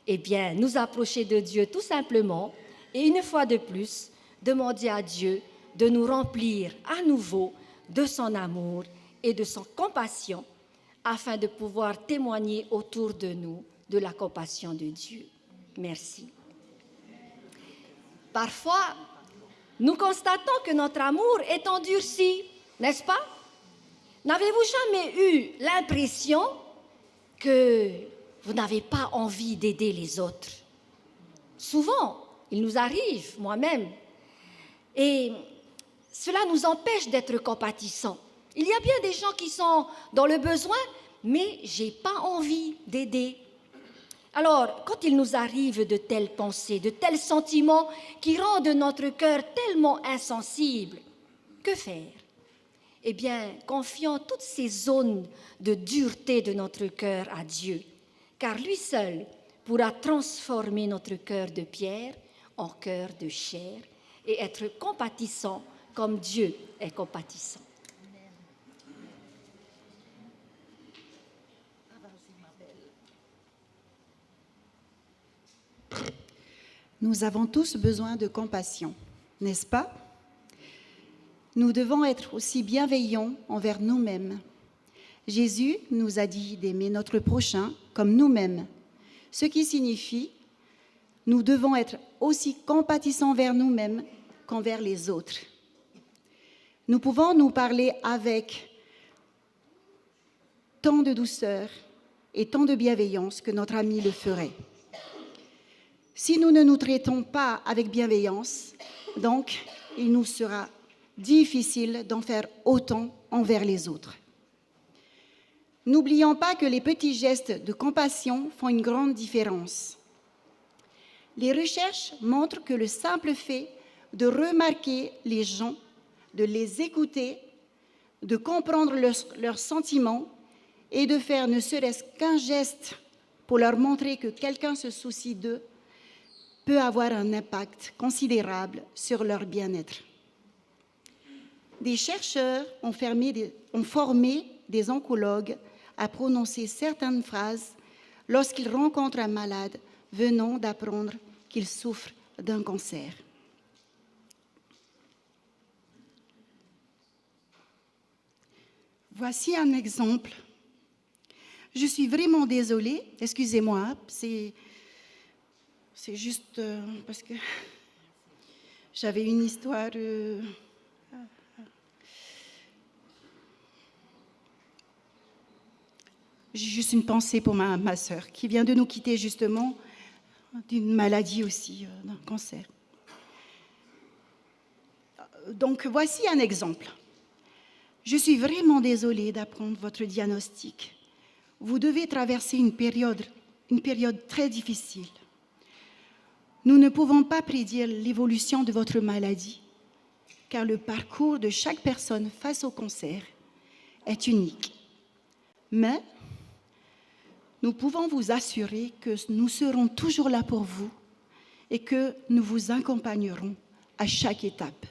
Eh bien, nous approcher de Dieu tout simplement et une fois de plus, demander à Dieu de nous remplir à nouveau de son amour et de son compassion afin de pouvoir témoigner autour de nous de la compassion de Dieu. Merci. Parfois, nous constatons que notre amour est endurci, n'est-ce pas? N'avez-vous jamais eu l'impression que vous n'avez pas envie d'aider les autres? Souvent, il nous arrive, moi-même, et cela nous empêche d'être compatissants. Il y a bien des gens qui sont dans le besoin, mais je n'ai pas envie d'aider. Alors, quand il nous arrive de telles pensées, de tels sentiments qui rendent notre cœur tellement insensible, que faire? Eh bien, confions toutes ces zones de dureté de notre cœur à Dieu, car lui seul pourra transformer notre cœur de pierre en cœur de chair et être compatissant comme Dieu est compatissant. Nous avons tous besoin de compassion, n'est-ce pas? Nous devons être aussi bienveillants envers nous-mêmes. Jésus nous a dit d'aimer notre prochain comme nous-mêmes, ce qui signifie nous devons être aussi compatissants envers nous-mêmes qu'envers les autres. Nous pouvons nous parler avec tant de douceur et tant de bienveillance que notre ami le ferait. Si nous ne nous traitons pas avec bienveillance, donc il nous sera difficile d'en faire autant envers les autres. N'oublions pas que les petits gestes de compassion font une grande différence. Les recherches montrent que le simple fait de remarquer les gens, de les écouter, de comprendre leurs sentiments et de faire ne serait-ce qu'un geste pour leur montrer que quelqu'un se soucie d'eux peut avoir un impact considérable sur leur bien-être. Des chercheurs ont formé des oncologues à prononcer certaines phrases lorsqu'ils rencontrent un malade venant d'apprendre qu'il souffre d'un cancer. Voici un exemple. Je suis vraiment désolée, excusez-moi, c'est juste parce que j'avais une histoire. J'ai juste une pensée pour ma sœur qui vient de nous quitter justement d'une maladie aussi, d'un cancer. Donc voici un exemple. Je suis vraiment désolée d'apprendre votre diagnostic. Vous devez traverser une période très difficile. Nous ne pouvons pas prédire l'évolution de votre maladie, car le parcours de chaque personne face au cancer est unique. Mais nous pouvons vous assurer que nous serons toujours là pour vous et que nous vous accompagnerons à chaque étape.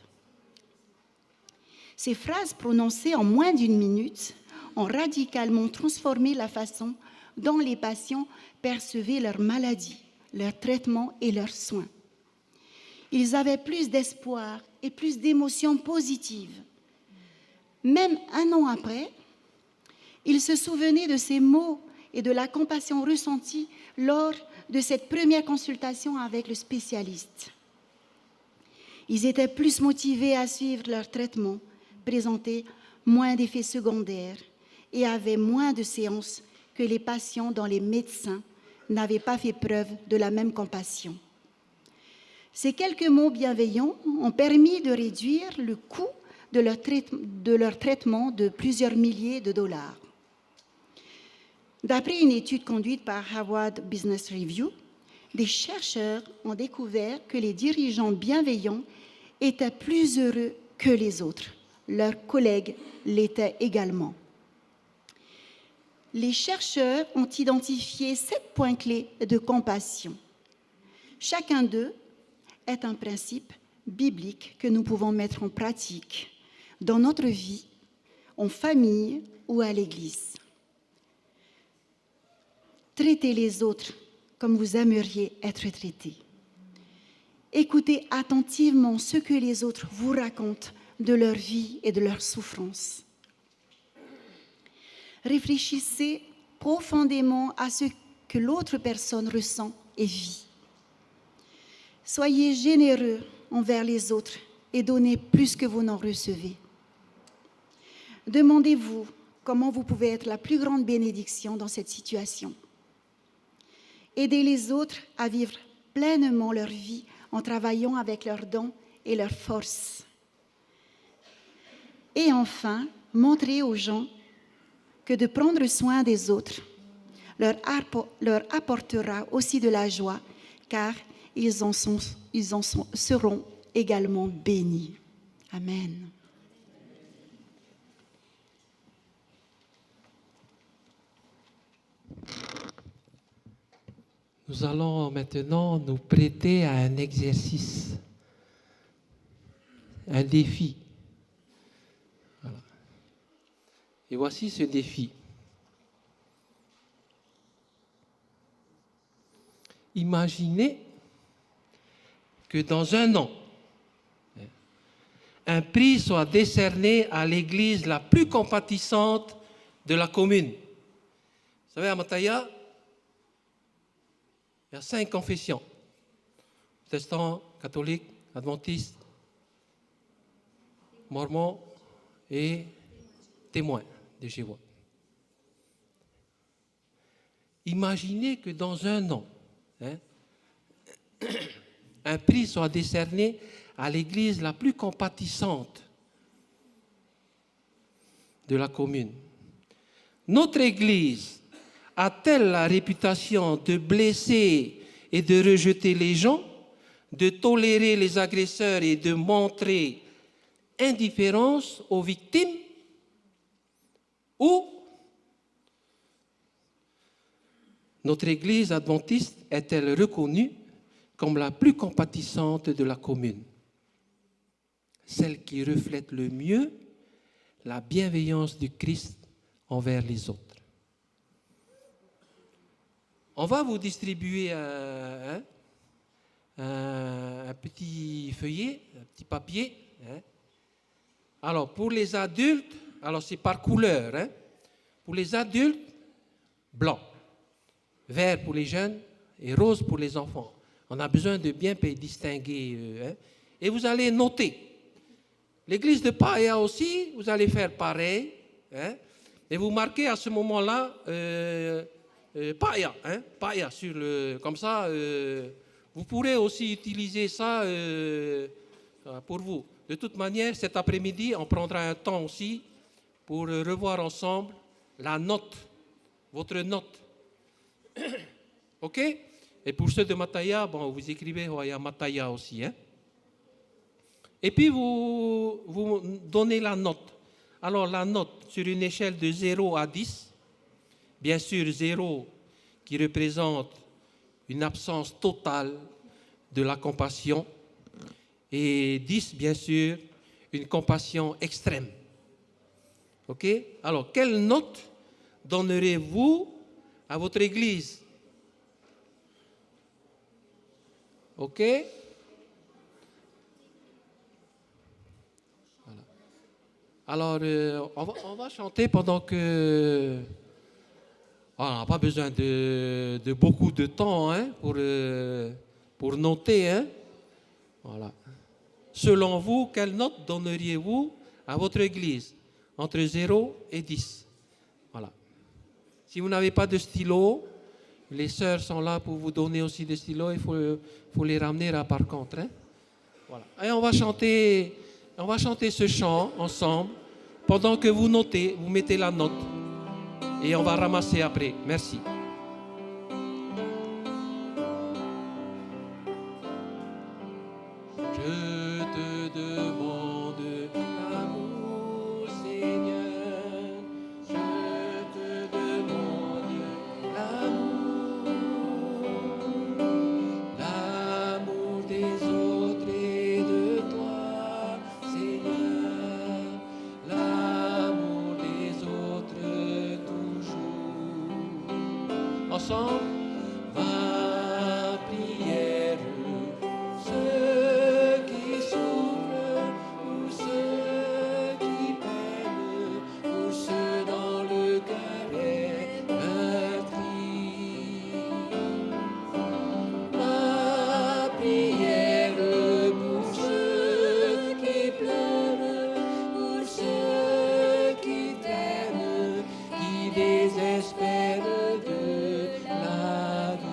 Ces phrases prononcées en moins d'une minute ont radicalement transformé la façon dont les patients percevaient leur maladie, leur traitement et leurs soins. Ils avaient plus d'espoir et plus d'émotions positives. Même un an après, ils se souvenaient de ces mots et de la compassion ressentie lors de cette première consultation avec le spécialiste. Ils étaient plus motivés à suivre leur traitement, présentaient moins d'effets secondaires et avaient moins de séances que les patients dont les médecins n'avaient pas fait preuve de la même compassion. Ces quelques mots bienveillants ont permis de réduire le coût de leur traitement de plusieurs milliers de dollars. D'après une étude conduite par Harvard Business Review, des chercheurs ont découvert que les dirigeants bienveillants étaient plus heureux que les autres. Leurs collègues l'étaient également. Les chercheurs ont identifié 7 points clés de compassion. Chacun d'eux est un principe biblique que nous pouvons mettre en pratique dans notre vie, en famille ou à l'église. Traitez les autres comme vous aimeriez être traités. Écoutez attentivement ce que les autres vous racontent de leur vie et de leurs souffrances. Réfléchissez profondément à ce que l'autre personne ressent et vit. Soyez généreux envers les autres et donnez plus que vous n'en recevez. Demandez-vous comment vous pouvez être la plus grande bénédiction dans cette situation. Aidez les autres à vivre pleinement leur vie en travaillant avec leurs dons et leurs forces. Et enfin, montrez aux gens que de prendre soin des autres leur apportera aussi de la joie, car ils en seront également bénis. Amen. Nous allons maintenant nous prêter à un exercice, un défi. Voilà. Et voici ce défi. Imaginez que dans un an, un prix soit décerné à l'église la plus compatissante de la commune. Vous savez, à Mataya, il y a 5 confessions. Protestants, catholiques, adventistes, mormons et témoins de Jéhovah. Imaginez que dans un an, un prix soit décerné à l'église la plus compatissante de la commune. Notre Église a-t-elle la réputation de blesser et de rejeter les gens, de tolérer les agresseurs et de montrer indifférence aux victimes? Ou notre Église adventiste est-elle reconnue comme la plus compatissante de la commune, celle qui reflète le mieux la bienveillance du Christ envers les autres? On va vous distribuer un petit feuillet, un petit papier. Alors, pour les adultes, alors c'est par couleur. Pour les adultes, blanc, vert pour les jeunes et rose pour les enfants. On a besoin de bien distinguer. Et vous allez noter. L'église de Paia aussi, vous allez faire pareil. Et vous marquez à ce moment-là Paia, Paia sur le, comme ça. Vous pourrez aussi utiliser ça pour vous. De toute manière, cet après-midi, on prendra un temps aussi pour revoir ensemble la note, votre note. OK? Et pour ceux de Mataya, bon, vous écrivez Hoya Mataya aussi. Et puis, vous donnez la note. Alors, la note sur une échelle de 0 à 10, bien sûr, 0 qui représente une absence totale de la compassion, et 10, bien sûr, une compassion extrême. OK? Alors, quelle note donnerez-vous à votre Église? OK? Voilà. Alors, on va chanter pendant que... on n'a pas besoin de beaucoup de temps pour noter. Voilà. Selon vous, quelle note donneriez-vous à votre Église? Entre 0 et 10. Voilà. Si vous n'avez pas de stylo, les sœurs sont là pour vous donner aussi des stylos. Il faut les ramener là par contre. Voilà. Et on va chanter ce chant ensemble. Pendant que vous notez, vous mettez la note. Et on va ramasser après. Merci. Je te demande l'amour, Seigneur. Je te demande l'amour. L'amour des autres et de toi, Seigneur. L'amour des autres toujours. Ensemble. Ma prière, ceux qui souffrent, pour ceux qui peinent, pour ceux dont le cœur est meurtri. Ma prière pour ceux qui pleurent, pour ceux qui t'aiment, qui désespèrent de la vie.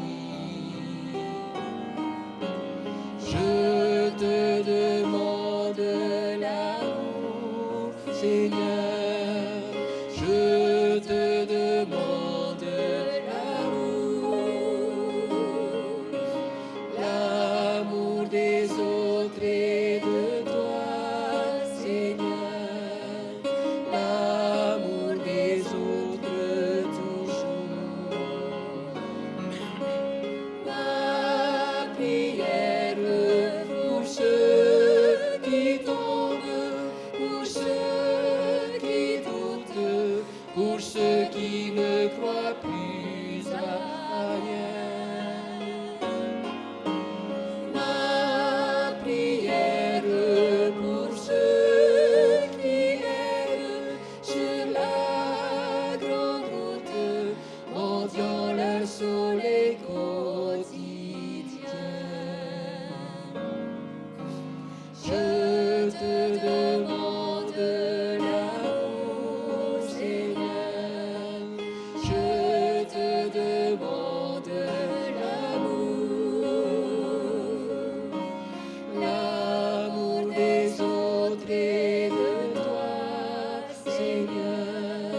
Je te demande l'amour, Seigneur. Je te demande l'amour des autres et de toi, Seigneur. L'amour des autres toujours. Ma prière pour ceux qui tombent, pour ceux qui doutent, pour ceux qui ne croient plus à rien. Ma prière pour ceux qui errent sur la grande route, mendiant leur soleil quotidien. Je te demande l'amour, Seigneur. Je te demande l'amour des autres et de toi, Seigneur.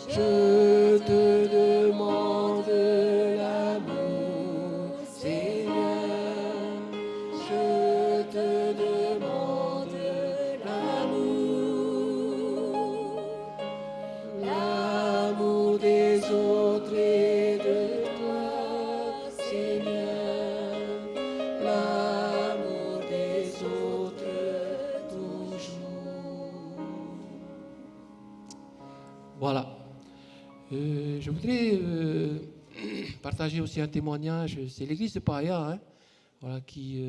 Je te demande l'amour, Seigneur. Je te demande l'amour. L'amour des autres et de toi, Seigneur. L'amour des autres toujours. Voilà. Je voudrais partager aussi un témoignage. C'est l'église de Paia voilà, qui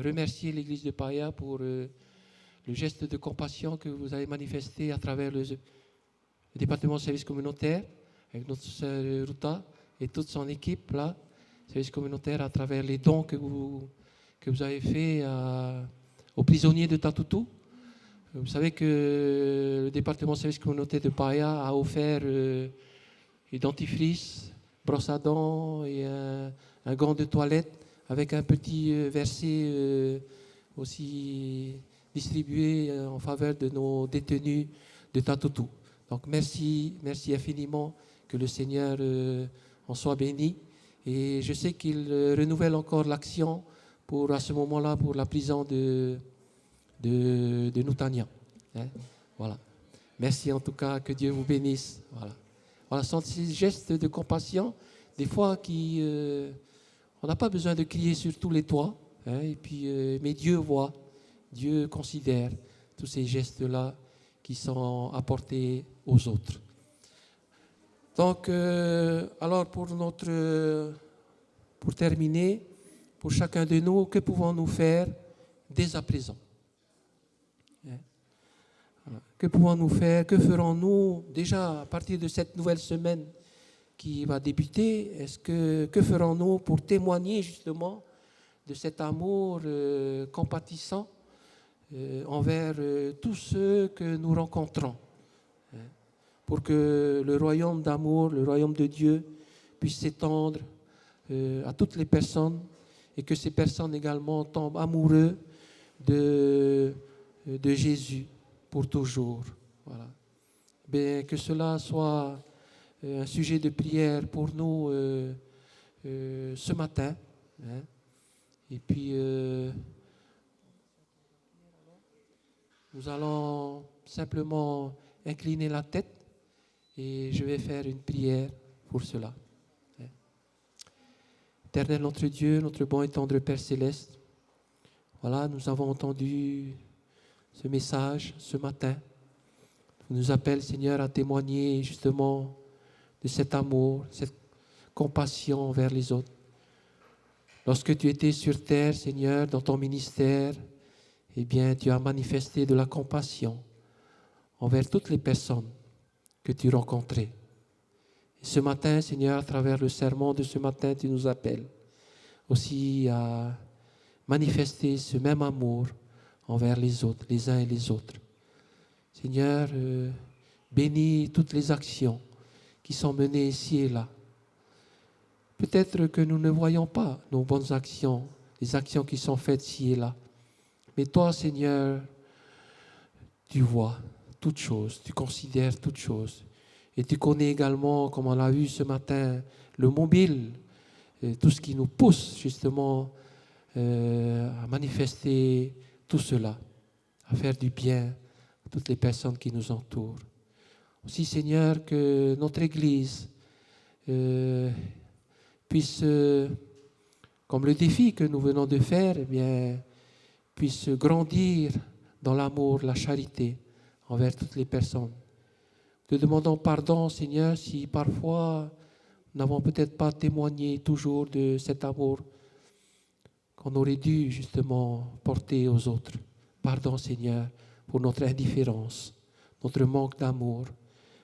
remercie l'église de Paia pour le geste de compassion que vous avez manifesté à travers le département de service communautaire avec notre sœur Ruta et toute son équipe là, service communautaire, à travers les dons que vous avez fait aux prisonniers de Tatoutou. Vous savez que le département de service communautaire de Paia a offert du dentifrice, brosse à dents et un gant de toilette avec un petit verset aussi distribué en faveur de nos détenus de Tatoutou. Donc merci infiniment, que le Seigneur en soit béni. Et je sais qu'il renouvelle encore l'action à ce moment-là pour la prison de Noutania. Voilà. Merci en tout cas, que Dieu vous bénisse. Voilà, ce sont ces gestes de compassion, des fois on n'a pas besoin de crier sur tous les toits, mais Dieu voit, Dieu considère tous ces gestes-là qui sont apportés aux autres. Donc, alors pour terminer, pour chacun de nous, que pouvons-nous faire dès à présent? Que pouvons-nous faire? Que ferons-nous déjà à partir de cette nouvelle semaine qui va débuter? Que ferons-nous pour témoigner justement de cet amour compatissant envers tous ceux que nous rencontrons, pour que le royaume d'amour, le royaume de Dieu puisse s'étendre à toutes les personnes, et que ces personnes également tombent amoureux de Jésus pour toujours. Voilà. Bien, que cela soit un sujet de prière pour nous ce matin. Et puis, nous allons simplement incliner la tête et je vais faire une prière pour cela. Éternel notre Dieu, notre bon et tendre Père Céleste, voilà, nous avons entendu ce message ce matin. Tu nous appelles, Seigneur, à témoigner justement de cet amour, cette compassion envers les autres. Lorsque tu étais sur terre, Seigneur, dans ton ministère, eh bien, tu as manifesté de la compassion envers toutes les personnes que tu rencontrais. Et ce matin, Seigneur, à travers le sermon de ce matin, tu nous appelles aussi à manifester ce même amour envers les autres, les uns et les autres. Seigneur, bénis toutes les actions qui sont menées ici et là. Peut-être que nous ne voyons pas nos bonnes actions, les actions qui sont faites ici et là. Mais toi, Seigneur, tu vois toutes choses, tu considères toutes choses. Et tu connais également, comme on l'a vu ce matin, le mobile, tout ce qui nous pousse justement à manifester tout cela, à faire du bien à toutes les personnes qui nous entourent. Aussi, Seigneur, que notre Église puisse, comme le défi que nous venons de faire, eh bien, puisse grandir dans l'amour, la charité envers toutes les personnes. Te demandons pardon, Seigneur, si parfois nous n'avons peut-être pas témoigné toujours de cet amour qu'on aurait dû justement porter aux autres. Pardon, Seigneur, pour notre indifférence, notre manque d'amour,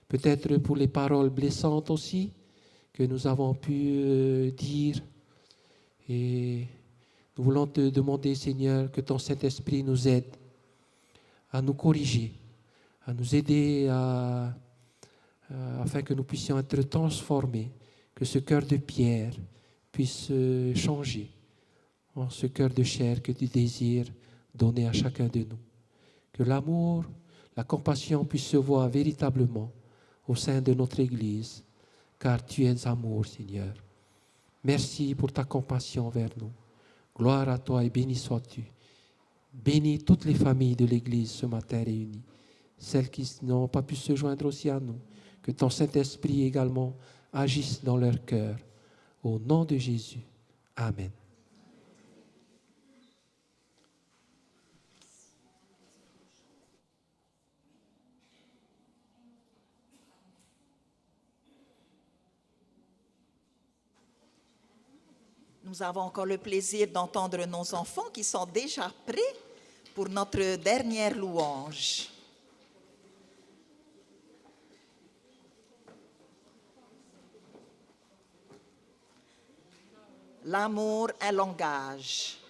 peut-être pour les paroles blessantes aussi que nous avons pu dire. Et nous voulons te demander, Seigneur, que ton Saint-Esprit nous aide à nous corriger, à nous aider afin que nous puissions être transformés, que ce cœur de pierre puisse changer en ce cœur de chair que tu désires donner à chacun de nous. Que l'amour, la compassion puisse se voir véritablement au sein de notre Église, car tu es amour, Seigneur. Merci pour ta compassion envers nous. Gloire à toi et béni sois-tu. Bénis toutes les familles de l'Église ce matin réunies, celles qui n'ont pas pu se joindre aussi à nous. Que ton Saint-Esprit également agisse dans leur cœur. Au nom de Jésus. Amen. Nous avons encore le plaisir d'entendre nos enfants qui sont déjà prêts pour notre dernière louange. L'amour, un langage.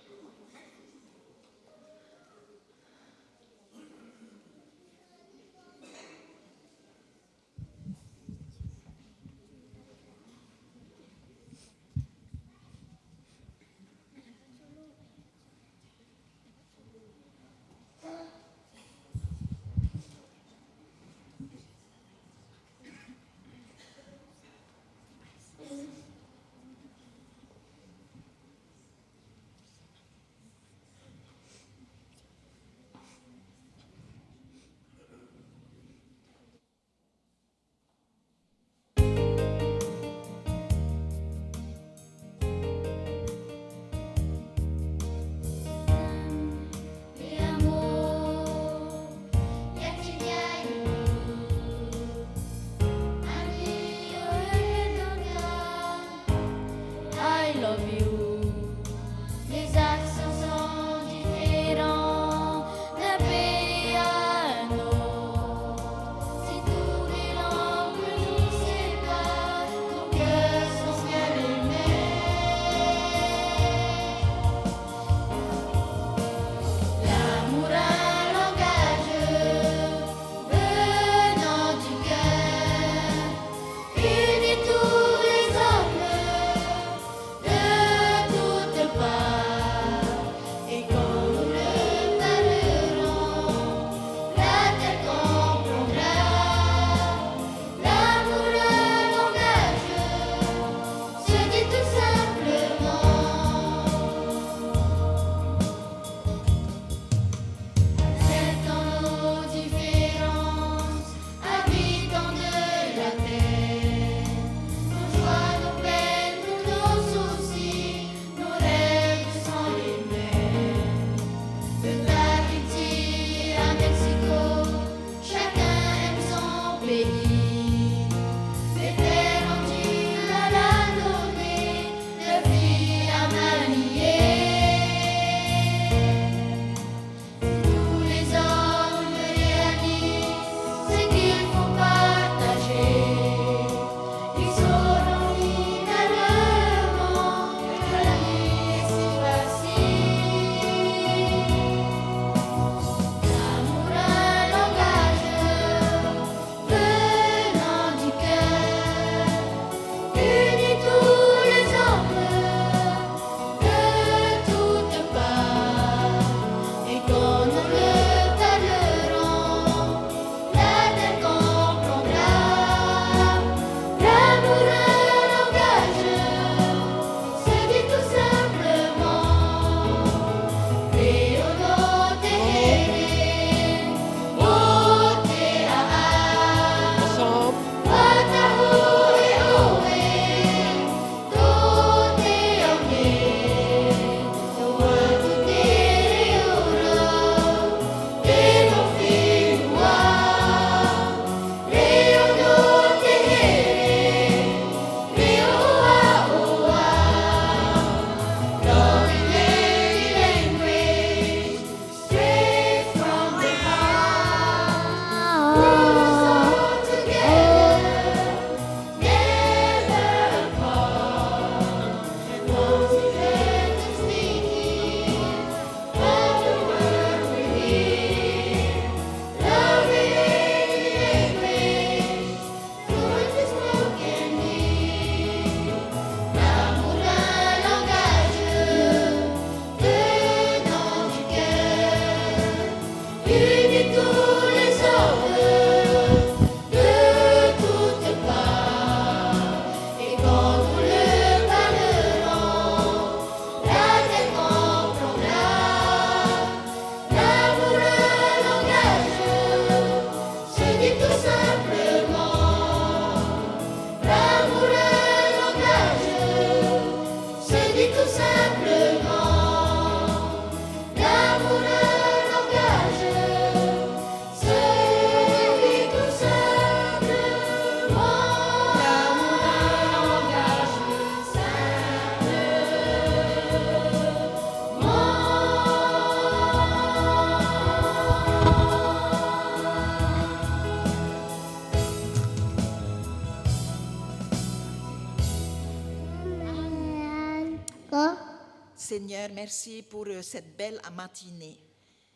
Seigneur, merci pour cette belle matinée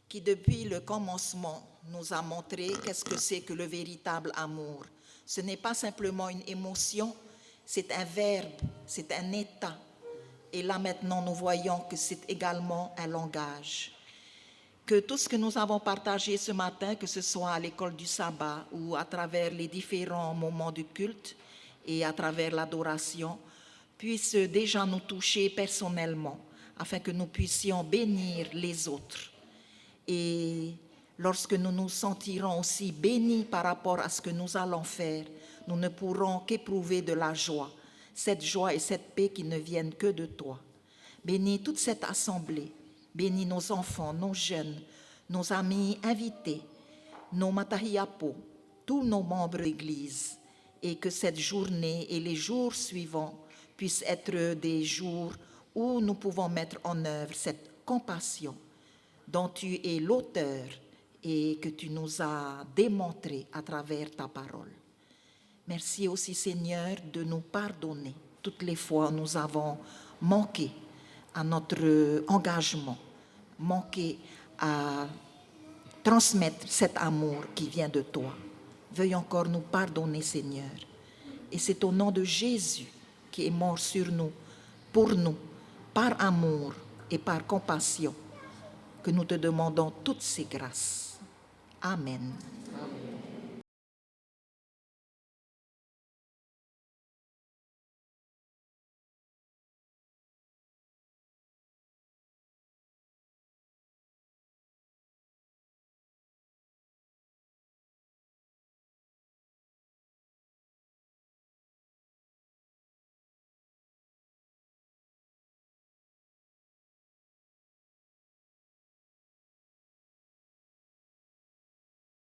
qui, depuis le commencement, nous a montré qu'est-ce que c'est que le véritable amour. Ce n'est pas simplement une émotion, c'est un verbe, c'est un état. Et là maintenant, nous voyons que c'est également un langage. Que tout ce que nous avons partagé ce matin, que ce soit à l'école du sabbat ou à travers les différents moments du culte et à travers l'adoration, puisse déjà nous toucher personnellement, afin que nous puissions bénir les autres. Et lorsque nous nous sentirons aussi bénis par rapport à ce que nous allons faire, nous ne pourrons qu'éprouver de la joie, cette joie et cette paix qui ne viennent que de toi. Bénis toute cette assemblée, bénis nos enfants, nos jeunes, nos amis invités, nos matahiapo, tous nos membres d'Église, et que cette journée et les jours suivants puissent être des jours où nous pouvons mettre en œuvre cette compassion dont tu es l'auteur et que tu nous as démontré à travers ta parole. Merci aussi, Seigneur, de nous pardonner toutes les fois où nous avons manqué à notre engagement, manqué à transmettre cet amour qui vient de toi. Veuille encore nous pardonner, Seigneur. Et c'est au nom de Jésus qui est mort sur nous, pour nous, par amour et par compassion, que nous te demandons toutes ces grâces. Amen.